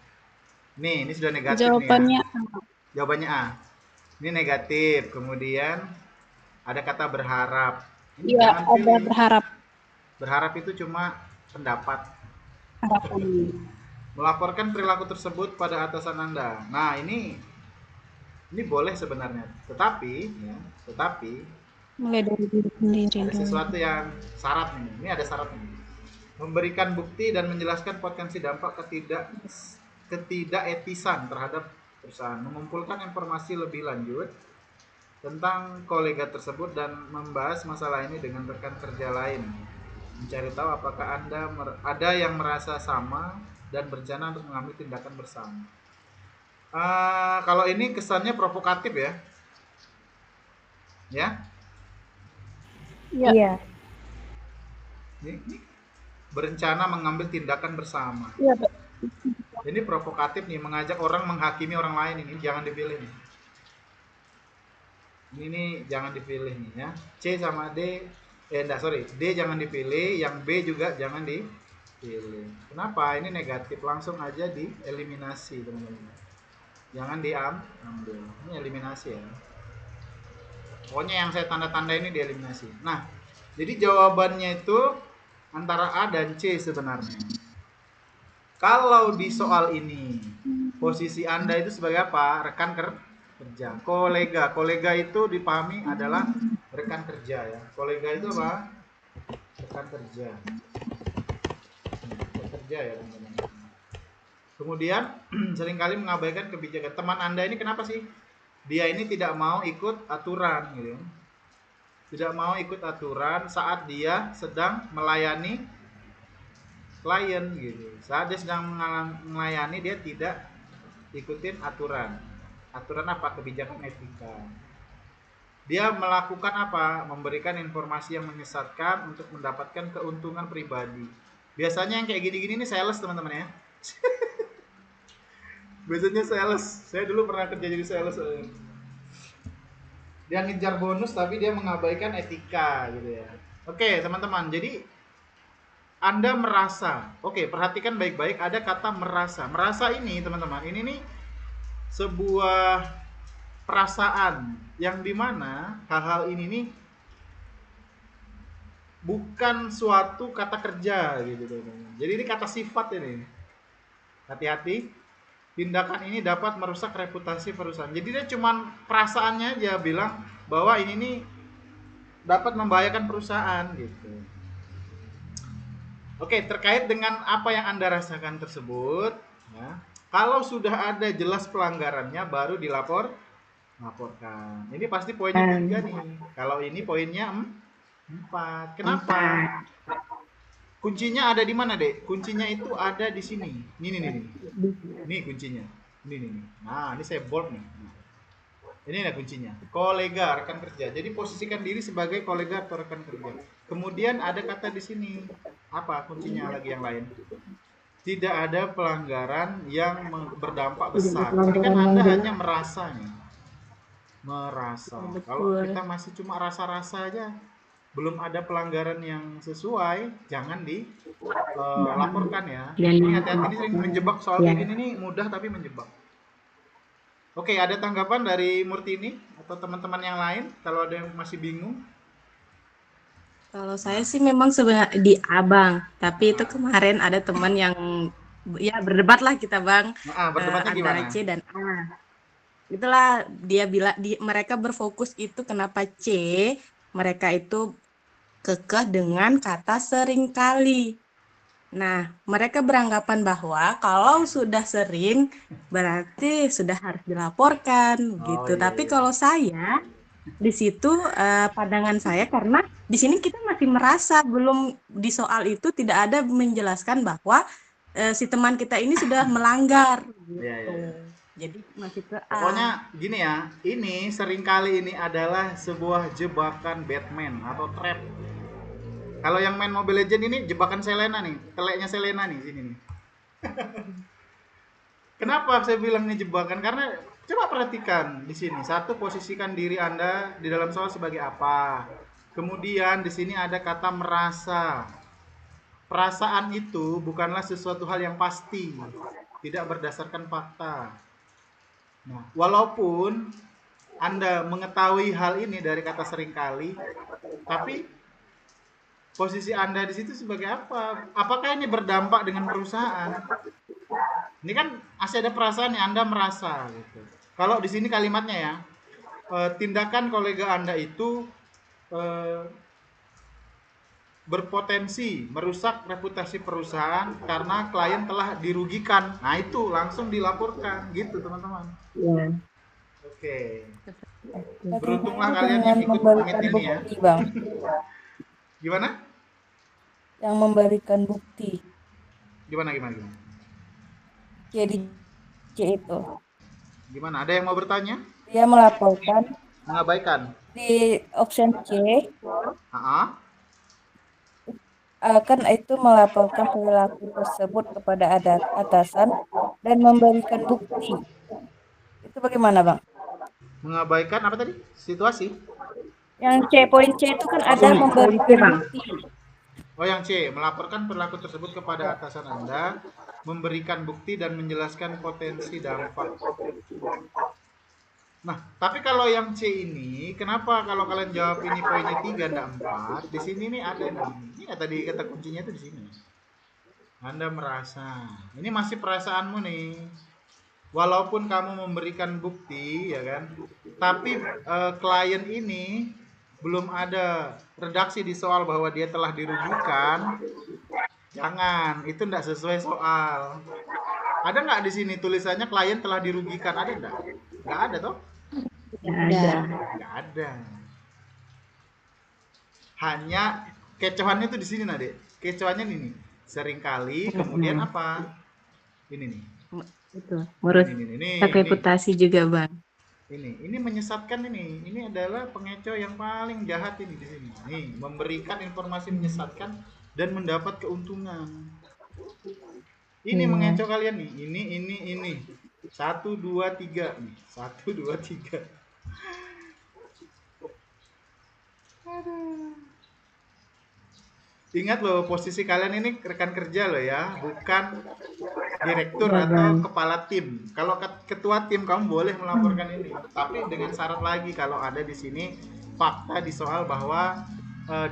Nih, ini sudah negatif Jawabannya nih ya. Jawabannya A. Ini negatif. Kemudian ada kata berharap. Ini iya jangan ada pilih. berharap. Berharap itu cuma pendapat. Harapan. Melaporkan perilaku tersebut pada atasan Anda. Nah, ini boleh sebenarnya. Tetapi Mulai dari diri sendiri. ada sesuatu yang syarat nih. Ini ada syarat nih. Memberikan bukti dan menjelaskan potensi dampak ketidaketisan terhadap perusahaan. Mengumpulkan informasi lebih lanjut tentang kolega tersebut dan membahas masalah ini dengan rekan kerja lain. Mencari tahu apakah Anda ada yang merasa sama dan berencana untuk mengambil tindakan bersama. Kalau ini kesannya provokatif ya. Ya? Iya. Ini berencana mengambil tindakan bersama. Iya, Ini provokatif nih, mengajak orang menghakimi orang lain ini jangan dipilih nih. Ini jangan dipilih nih ya. C sama D D jangan dipilih, yang B juga jangan dipilih. Kenapa? Ini negatif, langsung aja dieliminasi teman-teman. Jangan diambil. Ini eliminasi ya. Pokoknya yang saya tanda-tanda ini dieliminasi. Nah, jadi jawabannya itu antara A dan C sebenarnya. Kalau di soal ini, posisi Anda itu sebagai apa? Rekan kerja. Kolega itu dipahami adalah rekan kerja ya. Kolega itu apa? Rekan kerja. Rekan kerja ya teman-teman. Kemudian seringkali mengabaikan kebijakan. Teman Anda ini kenapa sih? Dia ini tidak mau ikut aturan gitu. Tidak mau ikut aturan saat dia sedang melayani klien gitu. Saat dia sedang melayani, dia tidak ikutin aturan. Aturan apa? Kebijakan etika. Dia melakukan apa? Memberikan informasi yang menyesatkan untuk mendapatkan keuntungan pribadi. Biasanya yang kayak gini-gini nih sales teman-teman ya. Biasanya sales. Saya dulu pernah kerja jadi sales. Dia ngejar bonus tapi dia mengabaikan etika gitu ya. Oke teman-teman, jadi Anda merasa, oke perhatikan baik-baik, ada kata merasa. Merasa ini teman-teman, ini nih sebuah perasaan yang dimana hal-hal ini nih bukan suatu kata kerja gitu teman-teman. Jadi ini kata sifat ini. Hati-hati, tindakan ini dapat merusak reputasi perusahaan. Jadi dia cuman perasaannya aja bilang bahwa ini nih dapat membahayakan perusahaan gitu. Oke, terkait dengan apa yang Anda rasakan tersebut, ya, kalau sudah ada jelas pelanggarannya baru dilaporkan. Ini pasti poinnya 3 nih. Kalau ini poinnya 4. Kenapa? Kuncinya ada di mana, Dek? Kuncinya itu ada di sini. Nih. Nih kuncinya. Nih. Nah, ini saya bold nih. Ini ada kuncinya. Kolega, rekan kerja. Jadi posisikan diri sebagai kolega atau rekan kerja. Kemudian ada kata di sini. Apa kuncinya lagi yang lain? Tidak ada pelanggaran yang berdampak besar. Ini kan Anda hanya merasa nih. Merasa. Kalau kita masih cuma rasa-rasa aja, belum ada pelanggaran yang sesuai, jangan dilaporkan ya. Dan Ini hati-hati, ini sering menjebak soal ya, kayak gini nih, mudah tapi menjebak. Oke, ada tanggapan dari Murtini atau teman-teman yang lain kalau ada yang masih bingung? Kalau saya sih memang sebenarnya di abang, tapi itu kemarin ada teman yang ya berdebat lah kita bang Berdebatnya antara gimana? C dan A. Itulah dia bilang mereka berfokus itu kenapa C mereka itu kekeh dengan kata seringkali. Nah, mereka beranggapan bahwa kalau sudah sering berarti sudah harus dilaporkan Oh gitu. iya Tapi iya. kalau saya di situ pandangan saya karena di sini kita masih merasa belum di soal itu tidak ada menjelaskan bahwa si teman kita ini sudah melanggar gitu. Iya iya. Jadi masih ke A. Pokoknya gini ya, ini seringkali ini adalah sebuah jebakan Batman atau trap. Kalau yang main Mobile Legends ini jebakan Selena nih, teleknya Selena nih sini nih. Kenapa saya bilangnya jebakan? Karena coba perhatikan di sini. Satu, posisikan diri Anda di dalam soal sebagai apa. Kemudian di sini ada kata merasa. Perasaan itu bukanlah sesuatu hal yang pasti, tidak berdasarkan fakta. Nah, walaupun Anda mengetahui hal ini dari kata seringkali, tapi posisi Anda di situ sebagai apa? Apakah ini berdampak dengan perusahaan? Ini kan masih ada perasaan yang Anda merasa gitu. Kalau di sini kalimatnya ya, tindakan kolega Anda itu berpotensi merusak reputasi perusahaan karena klien telah dirugikan. Nah, itu langsung dilaporkan gitu, teman-teman. ya. Oke. Bagaimana Beruntunglah kalian dengan yang ikut memberikan pamit ini ya. bukti, Bang? Gimana? Yang memberikan bukti. Gimana? Jadi C itu. Gimana? Ada yang mau bertanya? Dia melaporkan Mengabaikan. di option C, akan itu melaporkan perilaku tersebut kepada atasan dan memberikan bukti. Itu bagaimana, Bang? Mengabaikan apa tadi? Situasi? Yang C, poin C itu kan ada memberikan bukti. Oh, yang C, melaporkan perilaku tersebut kepada atasan Anda, memberikan bukti dan menjelaskan potensi dampak. Nah, tapi kalau yang C ini, kenapa kalau kalian jawab ini poinnya 3 enggak 4? Di sini nih ada nih. Ini ya, tadi kata kuncinya itu di sini. Anda merasa. Ini masih perasaanmu nih. Walaupun kamu memberikan bukti, ya kan? Tapi klien ini belum ada redaksi di soal bahwa dia telah dirugikan. Jangan, itu enggak sesuai soal. Ada nggak di sini tulisannya klien telah dirugikan? Ada enggak? Nggak ada toh? Nggak ada. Hanya kecohannya tuh di sini, Nade. Kecohannya ini. Seringkali, kemudian apa? Ini nih. Itu merusak reputasi juga, Bang. Ini menyesatkan ini. Ini adalah pengecoh yang paling jahat ini di sini. Nih, memberikan informasi menyesatkan dan mendapat keuntungan. Ini mengecoh kalian nih. Ini. 1 2 3 nih. 1 2 3. Aduh. Ingat loh, posisi kalian ini rekan kerja loh ya, bukan direktur atau kepala tim. Kalau ketua tim kamu boleh melaporkan ini, tapi dengan syarat lagi kalau ada di sini fakta di soal bahwa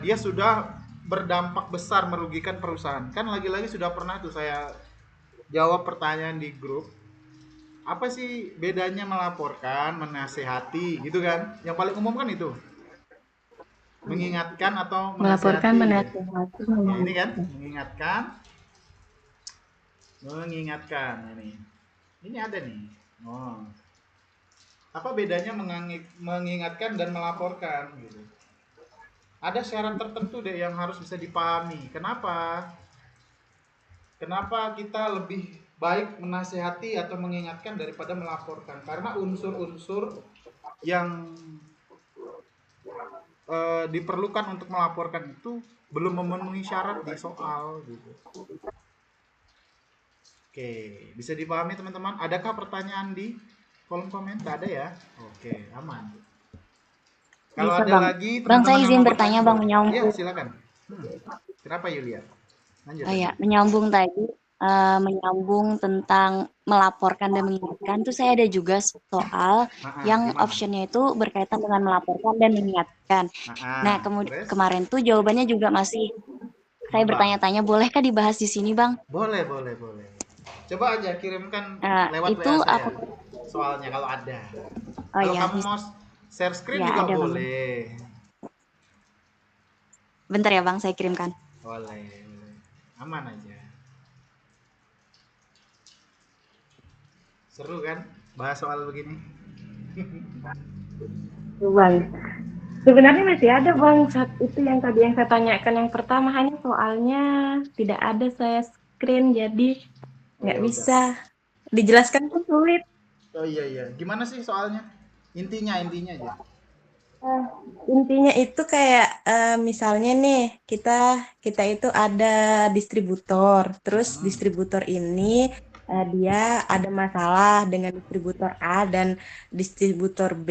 dia sudah berdampak besar merugikan perusahaan. Kan lagi-lagi sudah pernah tuh saya jawab pertanyaan di grup. Apa sih bedanya melaporkan, menasehati gitu kan? Yang paling umum kan itu. Mengingatkan atau Melaporkan, menasehati. menasehati. Ya, ini kan mengingatkan ini ada nih. Oh, apa bedanya mengingatkan dan melaporkan gitu? Ada syarat tertentu deh yang harus bisa dipahami. Kenapa kita lebih baik menasehati atau mengingatkan daripada melaporkan? Karena unsur-unsur yang diperlukan untuk melaporkan itu belum memenuhi syarat di soal gitu. Oke, bisa dipahami teman-teman? Adakah pertanyaan di kolom komentar? Ada ya? Oke, aman. Kalau Bisa ada Bang. lagi Bang, saya teman-teman yang izin mau bertanya bertanya Bang, boleh. Iya, menyambung. silakan. Kenapa Yulia? Lanjut, Oh ya, lanjut. menyambung tadi, menyambung tentang melaporkan dan mengingatkan, tuh saya ada juga soal yang Gimana? optionnya itu berkaitan dengan melaporkan dan mengingatkan. Nah, Terus? kemarin tuh jawabannya juga masih saya Ngambang. bertanya-tanya, bolehkah dibahas di sini, Bang? Boleh, boleh, boleh. Coba aja kirimkan lewat Itu WA saya. apa? Soalnya kalau ada. Oh Kalau ya, kamu mau share screen ya juga ada Bang. boleh. Bentar ya Bang, saya kirimkan. Boleh, boleh. Aman aja. Seru kan bahas soal begini? Bang, sebenarnya masih ada Bang, itu yang tadi yang saya tanyakan yang pertama, hanya soalnya tidak ada saya screen jadi nggak ya bisa dijelaskan pun sulit. Oh iya, gimana sih soalnya? Intinya aja. Intinya itu kayak misalnya nih kita itu ada distributor, terus distributor ini dia ada masalah dengan distributor A dan distributor B,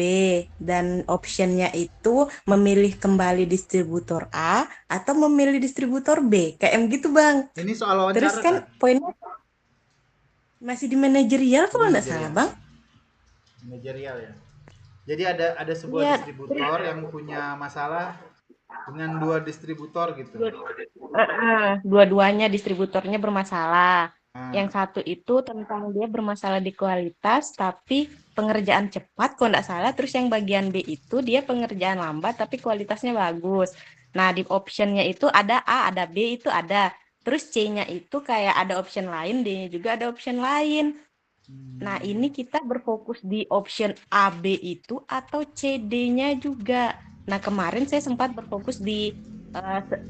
dan optionnya itu memilih kembali distributor A atau memilih distributor B, kayak gitu Bang. Ini soal wawancara Terus kan poinnya masih di manajerial kalau nggak salah Bang. Manajerial ya. Jadi ada sebuah distributor yang punya masalah dengan dua distributor gitu. Dua-duanya distributornya bermasalah. Yang satu itu tentang dia bermasalah di kualitas tapi pengerjaan cepat kalau nggak salah. Terus yang bagian B itu dia pengerjaan lambat tapi kualitasnya bagus. Nah di optionnya itu ada A, ada B itu ada. Terus C-nya itu kayak ada option lain, D-nya juga ada option lain. Nah ini kita berfokus di option A, B itu atau C, D-nya juga. Nah kemarin saya sempat berfokus di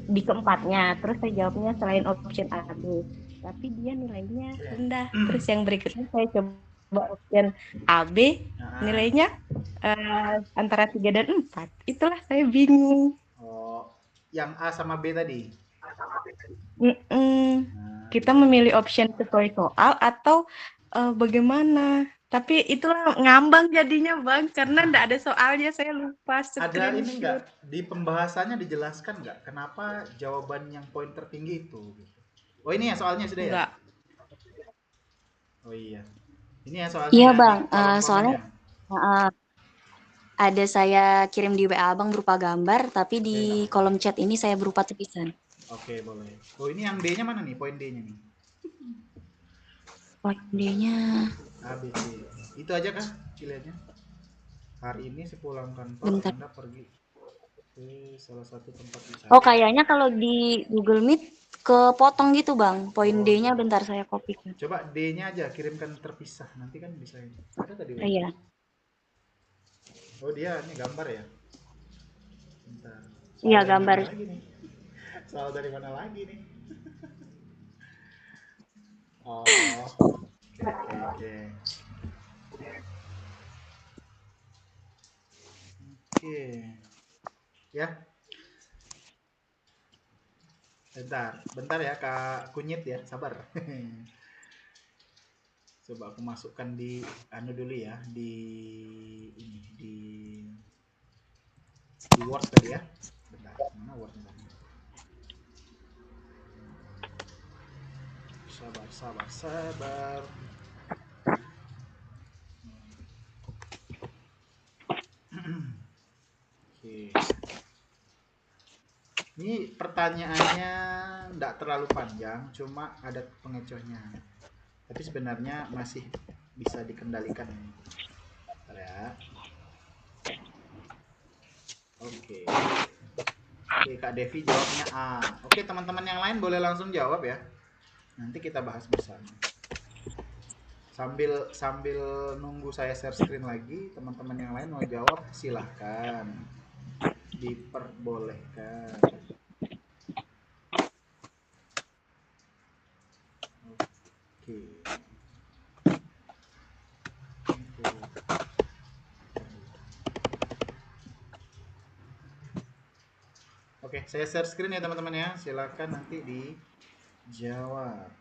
keempatnya. Terus saya jawabnya selain option A, B. Tapi dia nilainya rendah. Terus yang berikutnya saya coba option A, B. Nilainya antara 3 dan 4. Itulah saya bingung. Oh, yang A sama B tadi? Kita memilih option sesuai soal atau bagaimana? Tapi itulah ngambang jadinya Bang, karena enggak ada soalnya, saya lupa Ada ini screenshot. enggak di pembahasannya dijelaskan nggak kenapa jawaban yang poin tertinggi itu? Oh ini ya soalnya sudah ya? Enggak. Oh iya. Ini ya soalnya. Iya ya, Bang, di kolom soalnya ada saya kirim di WA Abang berupa gambar, tapi di kolom chat ini saya berupa tulisan. Oke, boleh. Oh ini yang D-nya mana nih? Poin D-nya nih. Poin D-nya. A, B, C. Itu aja kah pilihannya? Hari ini sepulang kantor Bentar. Anda pergi ke salah satu tempat wisata. Oh kayaknya kalau di Google Meet kepotong gitu Bang. Poin D-nya bentar saya kopikan. Coba D-nya aja kirimkan terpisah. Nanti kan bisa ini. Ada tadi. Iya. Oh dia ini gambar ya? Bentar. Iya gambar. Soal dari mana lagi nih? Oh, oke. Ya. Bentar ya Kak Kunyit ya, sabar. Coba aku masukkan di dulu ya, di Word tadi ya. Bentar, mana Word-nya tadi? Sabar. Oke. Ini pertanyaannya enggak terlalu panjang, cuma ada pengecohnya. Tapi sebenarnya masih bisa dikendalikan. Bentar ya. Oke, Kak Devi jawabnya A. Oke, teman-teman yang lain boleh langsung jawab ya. Nanti kita bahas bersama. Sambil nunggu saya share screen lagi, teman-teman yang lain mau jawab silahkan. Diperbolehkan. Oke, saya share screen ya teman-teman ya. Silakan nanti dijawab.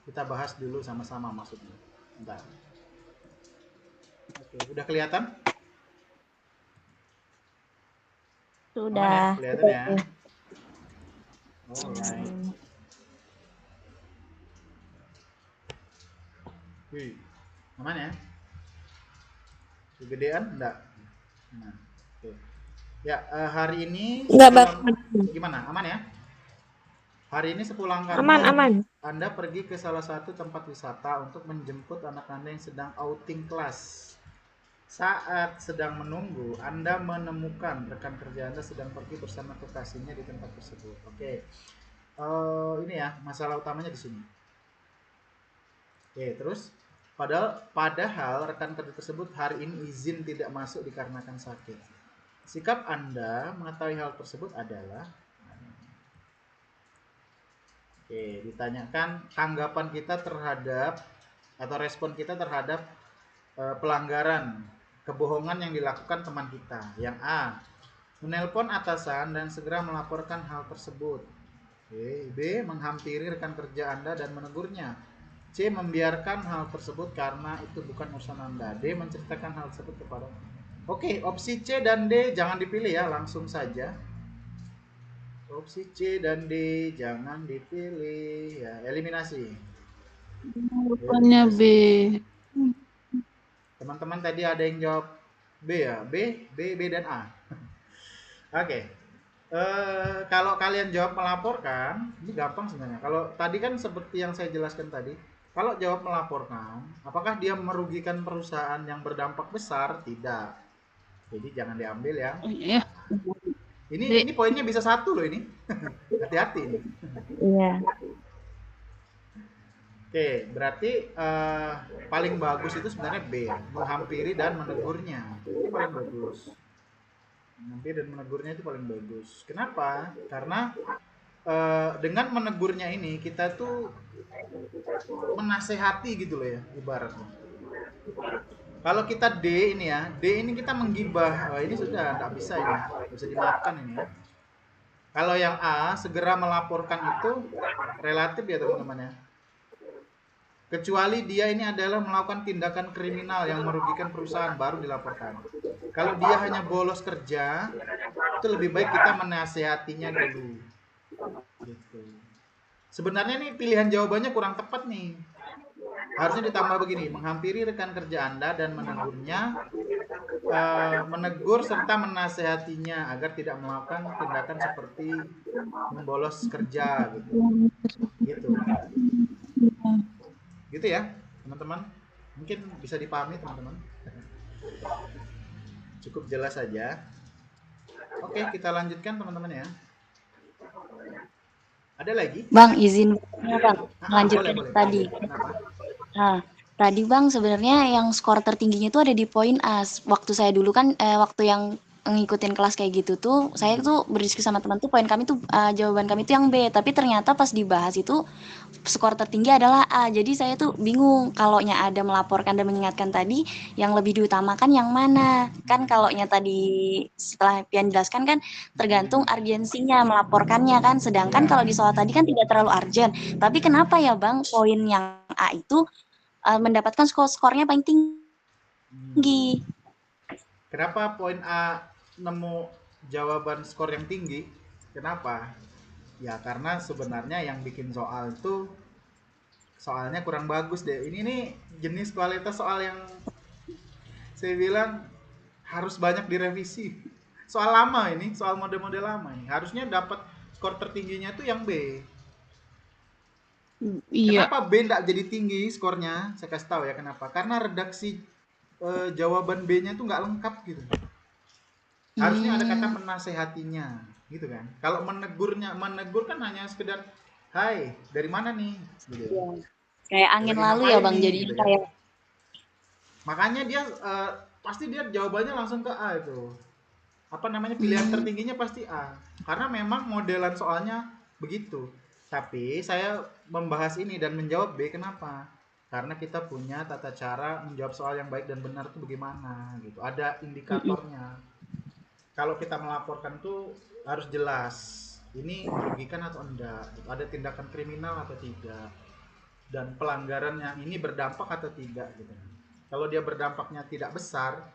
Kita bahas dulu sama-sama maksudnya. Bentar. Oke, udah kelihatan? Sudah. Kelihatan ya? Alright. Wih, aman ya? Kegedean enggak? Nah, oke. Ya, hari ini Enggak, Bang. gimana? Aman ya? Hari ini sepulang Aman, kantor, aman. Anda pergi ke salah satu tempat wisata untuk menjemput anak Anda yang sedang outing kelas. Saat sedang menunggu, Anda menemukan rekan kerja Anda sedang pergi bersama kekasihnya di tempat tersebut. Oke, ini ya masalah utamanya di sini. Oke, terus padahal rekan kerja tersebut hari ini izin tidak masuk dikarenakan sakit. Sikap Anda mengetahui hal tersebut adalah, ditanyakan tanggapan kita terhadap atau respon kita terhadap pelanggaran kebohongan yang dilakukan teman kita. Yang A, menelpon atasan dan segera melaporkan hal tersebut. B, menghampiri rekan kerja Anda dan menegurnya. C, membiarkan hal tersebut karena itu bukan urusan Anda. D, menceritakan hal tersebut kepada. Oke, opsi C dan D jangan dipilih ya, langsung saja. Opsi C dan D jangan dipilih ya, eliminasi. Jawabannya B. Teman-teman tadi ada yang jawab B ya, B dan A. Oke. Kalau kalian jawab melaporkan, ini gampang sebenarnya. Kalau tadi kan seperti yang saya jelaskan tadi, kalau jawab melaporkan, apakah dia merugikan perusahaan yang berdampak besar? Tidak. Jadi jangan diambil ya. Oh, iya. Ini poinnya bisa 1 loh ini. Hati-hati ini. Iya. Oke, berarti paling bagus itu sebenarnya B, menghampiri dan menegurnya. Itu paling bagus. Menghampiri dan menegurnya itu paling bagus. Kenapa? Karena dengan menegurnya ini kita tuh menasehati gitu loh ya, ibaratnya. Kalau kita D ini ya, D ini kita menggibah. Ini sudah nggak bisa ini, bisa dimaafkan ini ya. Kalau yang A, segera melaporkan itu relatif ya teman-teman ya. Kecuali dia ini adalah melakukan tindakan kriminal yang merugikan perusahaan, baru dilaporkan. Kalau dia hanya bolos kerja, itu lebih baik kita menasehatinya dulu. Gitu. Sebenarnya nih pilihan jawabannya kurang tepat nih. Harusnya ditambah begini, menghampiri rekan kerja Anda dan menegurnya, menegur serta menasehatinya agar tidak melakukan tindakan seperti membolos kerja gitu. Gitu ya, teman-teman. Mungkin bisa dipahami, teman-teman. Cukup jelas saja. Oke, kita lanjutkan, teman-teman ya. Ada lagi? Bang, izin Bang, lanjutkan boleh. tadi. Kenapa? Nah, tadi Bang sebenarnya yang skor tertingginya itu ada di poin A. Waktu saya dulu kan, waktu yang ngikutin kelas kayak gitu tuh, saya tuh berdiskusi sama teman tuh poin kami tuh jawaban kami tuh yang B, tapi ternyata pas dibahas itu skor tertinggi adalah A. Jadi saya tuh bingung kalaunya ada melaporkan dan mengingatkan tadi yang lebih diutamakan yang mana. Kan kalaunya tadi setelah Pian jelaskan kan tergantung urgensinya melaporkannya kan. Sedangkan kalau di soal tadi kan tidak terlalu urgent. Tapi kenapa ya Bang poin yang A itu mendapatkan skornya paling tinggi? Kenapa poin A nemu jawaban skor yang tinggi? Kenapa? Ya karena sebenarnya yang bikin soal itu soalnya kurang bagus deh. Ini nih jenis kualitas soal yang saya bilang harus banyak direvisi. Soal lama ini, soal model-model lama ini. Harusnya dapat skor tertingginya tuh yang B. Iya. Kenapa B enggak jadi tinggi skornya? Saya kasih tahu ya kenapa. Karena redaksi jawaban B-nya itu nggak lengkap gitu. Harusnya ada kata menasehatinya, gitu kan? Kalau menegur kan hanya sekedar, "Hai, dari mana nih?" Gitu. Ya. Kayak angin Lagi lalu ya ngapain Bang, nih? jadi Gitu kan. kayak. Makanya dia pasti dia jawabannya langsung ke A itu. Apa namanya pilihan tertingginya pasti A. Karena memang modelan soalnya begitu. Tapi saya membahas ini dan menjawab B kenapa? Karena kita punya tata cara menjawab soal yang baik dan benar itu bagaimana gitu. Ada indikatornya. Kalau kita melaporkan tuh harus jelas. Ini merugikan atau enggak? Ada tindakan kriminal atau tidak? Dan pelanggaran yang ini berdampak atau tidak gitu. Kalau dia berdampaknya tidak besar,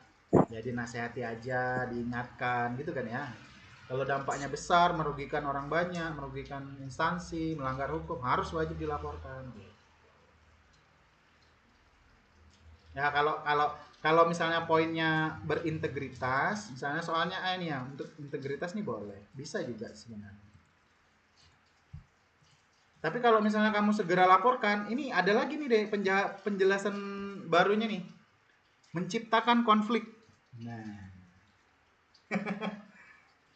ya dinasehati aja, diingatkan gitu kan ya. Kalau dampaknya besar, merugikan orang banyak, merugikan instansi, melanggar hukum, harus wajib dilaporkan. Ya kalau misalnya poinnya berintegritas, misalnya soalnya ini ya, untuk integritas nih boleh, bisa juga sebenarnya. Tapi kalau misalnya kamu segera laporkan, ini ada lagi nih deh penjelasan barunya nih, menciptakan konflik. Nah,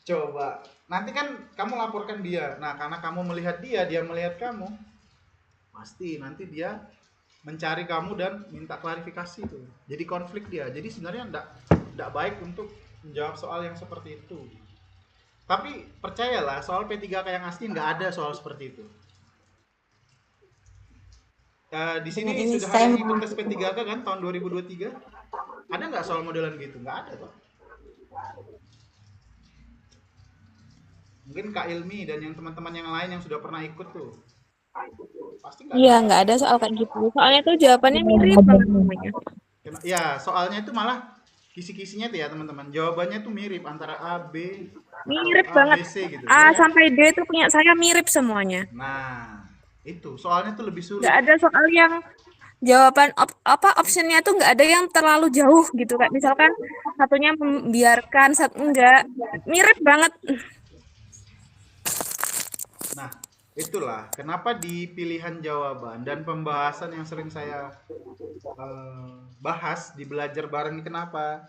coba nanti kan kamu laporkan dia. Nah, karena kamu melihat dia melihat kamu, pasti nanti dia mencari kamu dan minta klarifikasi itu. Jadi konflik dia. Jadi sebenarnya enggak baik untuk menjawab soal yang seperti itu. Tapi percayalah, soal P3K yang asli enggak ada soal seperti itu. Di sini Ini sudah saya ada yang mau- ikut tes P3K kan tahun 2023. Ada nggak soal modelan gitu? Nggak ada toh. Mungkin Kak Ilmi dan yang teman-teman yang lain yang sudah pernah ikut tuh. Pasti nggak Iya, ada. nggak ada soal kayak gitu. Soalnya tuh jawabannya mirip banget semuanya. Ya, soalnya itu malah kisi-kisinya tuh ya teman-teman. Jawabannya tuh mirip antara A, B, Mirip atau A, banget. B, C gitu. A Ya kan? sampai D itu punya saya mirip semuanya. Nah, itu soalnya tuh lebih sulit. Nggak ada soal yang jawaban optionnya tuh nggak ada yang terlalu jauh gitu. Kayak misalkan satunya membiarkan, satu enggak. Mirip banget. Nah, itulah kenapa di pilihan jawaban dan pembahasan yang sering saya bahas di belajar bareng ini, kenapa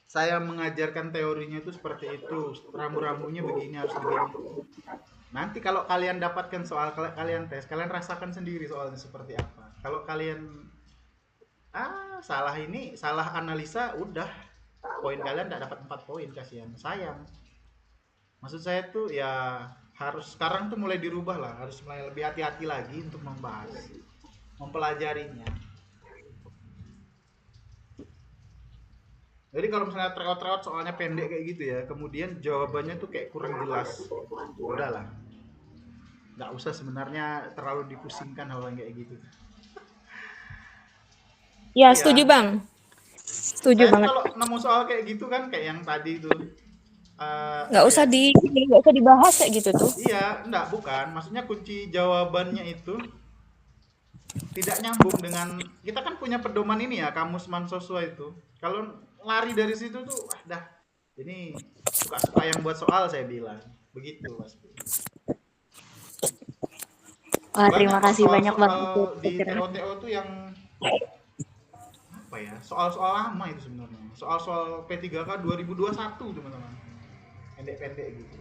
saya mengajarkan teorinya itu seperti itu, rambu-rambunya begini, harus begini. Nanti kalau kalian dapatkan soal, kalian tes, kalian rasakan sendiri soalnya seperti apa. Kalau kalian salah analisa, udah poin kalian tidak dapat 4 poin, kasihan, sayang. Maksud saya tuh ya harus sekarang tuh mulai dirubah lah, harus mulai lebih hati-hati lagi untuk membahas, mempelajarinya. Jadi kalau misalnya tryout soalnya pendek kayak gitu ya, kemudian jawabannya tuh kayak kurang jelas, udahlah, nggak usah sebenarnya terlalu dipusingkan hal yang kayak gitu. Ya, Iya. setuju Bang. Setuju Saya banget. kalau nemu soal kayak gitu kan, kayak yang tadi tuh, Nggak usah dibahas kayak gitu tuh. iya, enggak, bukan. Maksudnya kunci jawabannya itu tidak nyambung dengan, kita kan punya pedoman ini ya, Kamus Mansoswa itu. Kalau lari dari situ tuh, dah, ini suka-suka yang buat soal, saya bilang. Begitu pasti. Wah, terima kasih banyak Bang. Soal di TO-TO tuh yang apa ya? Soal-soal lama itu sebenarnya. Soal-soal P3K 2021, teman-teman. Pendek-pendek gitu.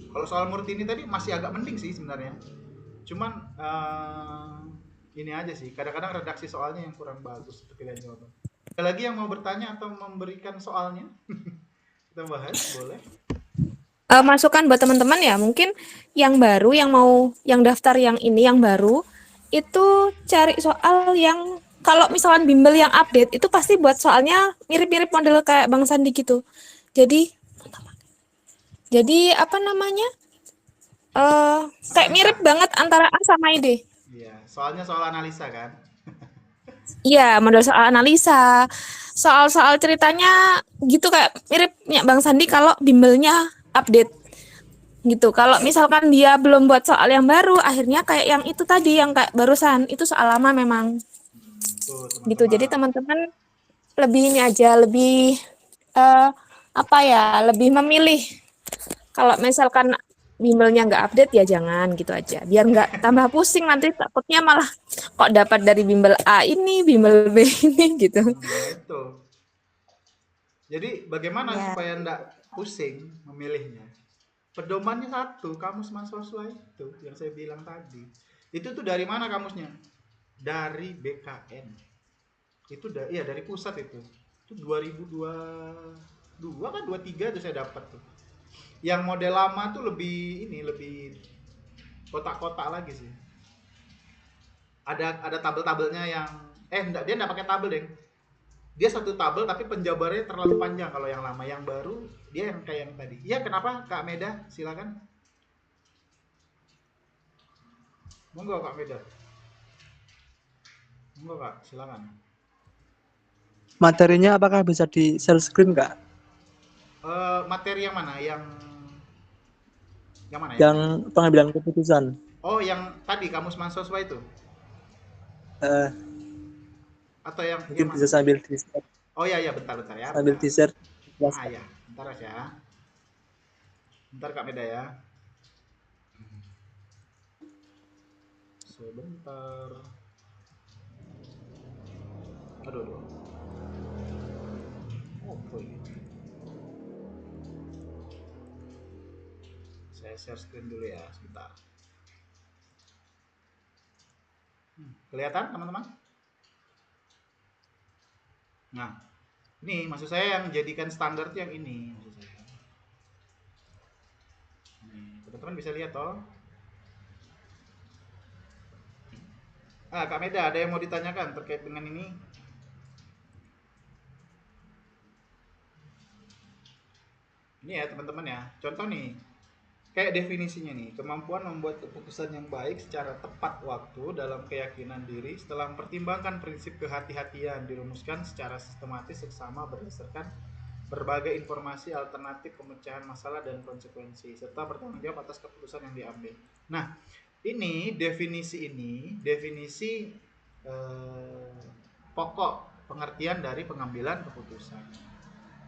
Kalau soal Murtini tadi masih agak mending sih sebenarnya. Cuman ini aja sih, kadang-kadang redaksi soalnya yang kurang bagus untuk pilihan jawaban. Ada lagi yang mau bertanya atau memberikan soalnya? Kita bahas, boleh. Masukan buat teman-teman ya, mungkin yang baru, yang mau yang daftar yang ini yang baru, itu cari soal yang kalau misalkan bimbel yang update itu pasti buat soalnya mirip-mirip model kayak Bang Sandi gitu. Jadi apa namanya? Kayak mirip banget antara A sama D. Iya, soalnya soal analisa kan. Iya, model soal analisa. Soal-soal ceritanya gitu kayak miripnya Bang Sandi kalau bimbelnya update. Gitu. Kalau misalkan dia belum buat soal yang baru, akhirnya kayak yang itu tadi yang kayak barusan, itu soal lama memang. Tuh, Gitu. Jadi teman-teman lebih ini aja, lebih lebih memilih. Kalau misalkan bimbelnya nggak update ya jangan gitu aja, biar nggak tambah pusing nanti, takutnya malah kok dapat dari bimbel A ini, bimbel B ini gitu. Itu. Jadi bagaimana supaya nggak pusing memilihnya? Pedomannya satu, Kamus Mansoswa itu yang saya bilang tadi. Itu tuh dari mana kamusnya? Dari BKN. Itu dari pusat itu. Itu 2022 kan 23 tuh saya dapat tuh. Yang model lama tuh lebih kotak-kotak lagi sih. Ada tabel-tabelnya yang dia enggak pakai tabel, Deng. Dia satu tabel tapi penjabarannya terlalu panjang kalau yang lama. Yang baru dia yang kayak yang tadi. Iya, kenapa Kak Meda? Silakan. Monggo Kak Meda. Monggo Kak, silakan. Materinya apakah bisa di share screen, Kak? Materi yang mana? Yang mana ya? Yang pengambilan keputusan. Oh, yang tadi kamus mahasiswa itu? Atau yang Mungkin mana? bisa sambil di-share. Oh iya bentar ya. Sambil di-share. Ya, bentar ya. Bentar Kak Meda ya. Sebentar. Aduh. Oh, ini. Saya share screen dulu ya, sebentar. Kelihatan teman-teman? Nah, ini maksud saya yang jadikan standar yang ini maksud saya. Nih, teman-teman bisa lihat toh. Kak Meda, ada yang mau ditanyakan terkait dengan ini? Ini ya teman-teman ya, contoh nih, kayak definisinya nih, kemampuan membuat keputusan yang baik secara tepat waktu dalam keyakinan diri setelah mempertimbangkan prinsip kehati-hatian, dirumuskan secara sistematis seksama berdasarkan berbagai informasi alternatif pemecahan masalah dan konsekuensi, serta bertanggung jawab atas keputusan yang diambil. Nah, ini definisi pokok pengertian dari pengambilan keputusan.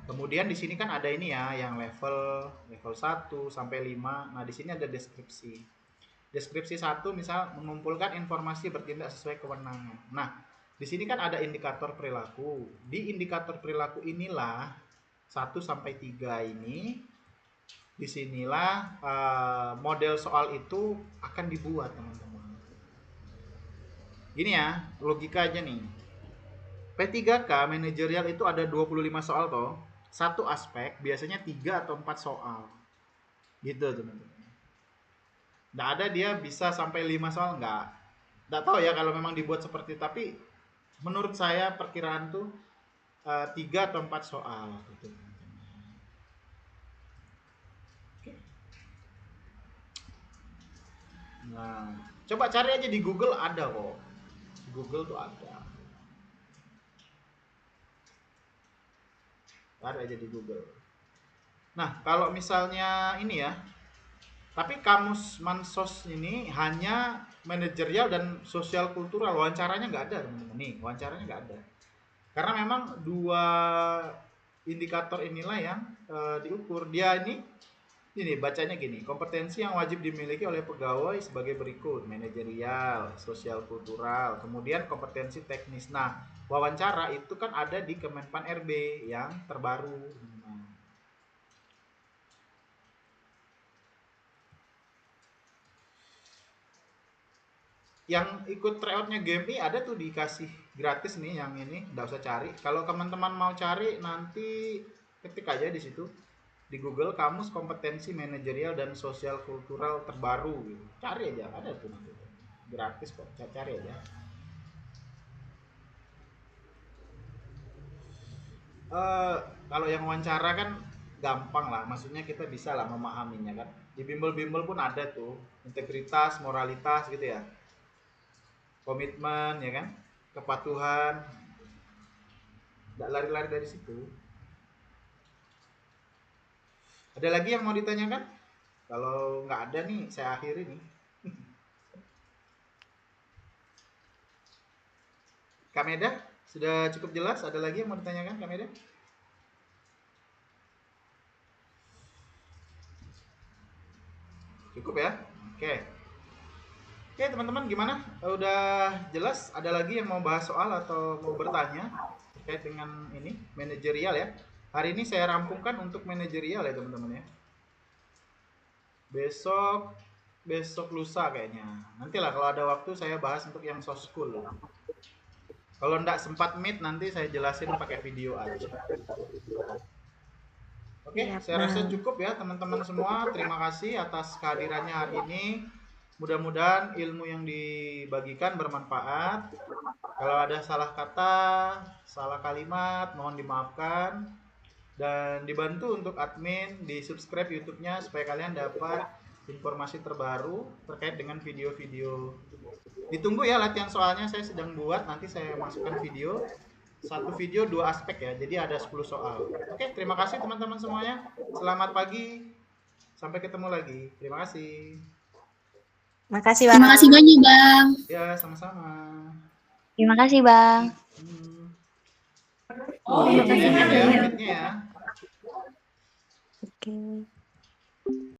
Kemudian di sini kan ada ini ya, yang level 1 sampai 5. Nah, di sini ada deskripsi. Deskripsi 1 misal mengumpulkan informasi bertindak sesuai kewenangan. Nah, di sini kan ada indikator perilaku. Di indikator perilaku inilah 1 sampai 3 ini, disinilah model soal itu akan dibuat, teman-teman. Gini ya, logika aja nih. P3K manajerial itu ada 25 soal toh. Satu aspek biasanya 3 atau 4 soal. Gitu, teman-teman. Nggak ada dia bisa sampai 5 soal, nggak tahu ya kalau memang dibuat seperti itu, tapi menurut saya perkiraan tuh 3 atau 4 soal gitu. Nah, coba cari aja di Google, ada kok. Di Google tuh ada. Cari aja di Google. Nah, kalau misalnya ini ya, tapi kamus Mansos ini hanya manajerial dan sosial kultural. Wawancaranya nggak ada, teman-teman. Nih, wawancaranya nggak ada. Karena memang 2 indikator inilah yang diukur. Dia ini bacanya gini, kompetensi yang wajib dimiliki oleh pegawai sebagai berikut: manajerial, sosial kultural, kemudian kompetensi teknis. Nah, wawancara itu kan ada di Kemenpan RB yang terbaru. Yang ikut tryoutnya GMI ada tuh, dikasih gratis nih yang ini, nggak usah cari. Kalau teman-teman mau cari nanti ketik aja di situ di Google kamus kompetensi manajerial dan sosial kultural terbaru gitu. Cari aja, ada tuh nanti. Gratis kok, cari aja. Kalau yang wawancara kan gampang lah, maksudnya kita bisa lah memahaminya kan. Di bimbel-bimbel pun ada tuh, integritas, moralitas gitu ya. Komitmen ya kan, kepatuhan. Nggak lari-lari dari situ. Ada lagi yang mau ditanyakan? Kalau nggak ada nih, saya akhiri nih. Kak Meda, sudah cukup jelas? Ada lagi yang mau ditanyakan, Kak Meda? Cukup ya? Oke, teman-teman, gimana? Udah jelas? Ada lagi yang mau bahas soal atau mau bertanya terkait dengan ini, manajerial ya? Hari ini saya rampungkan untuk manajerial ya, teman-teman ya. Besok lusa kayaknya. Nantilah kalau ada waktu saya bahas untuk yang soft school. Kalau enggak sempat meet, nanti saya jelasin pakai video aja. Oke, saya rasa cukup ya teman-teman semua. Terima kasih atas kehadirannya hari ini. Mudah-mudahan ilmu yang dibagikan bermanfaat. Kalau ada salah kata, salah kalimat, mohon dimaafkan. Dan dibantu untuk admin di subscribe YouTube-nya supaya kalian dapat informasi terbaru terkait dengan video-video. Ditunggu ya latihan soalnya, saya sedang buat, nanti saya masukkan video. satu video 2 aspek ya. Jadi ada 10 soal. Oke, terima kasih teman-teman semuanya. Selamat pagi. Sampai ketemu lagi. Terima kasih. Makasih, Bang. Terima kasih banyak, Bang. Ya, sama-sama. Terima kasih, Bang. Terima kasih ya. Oke.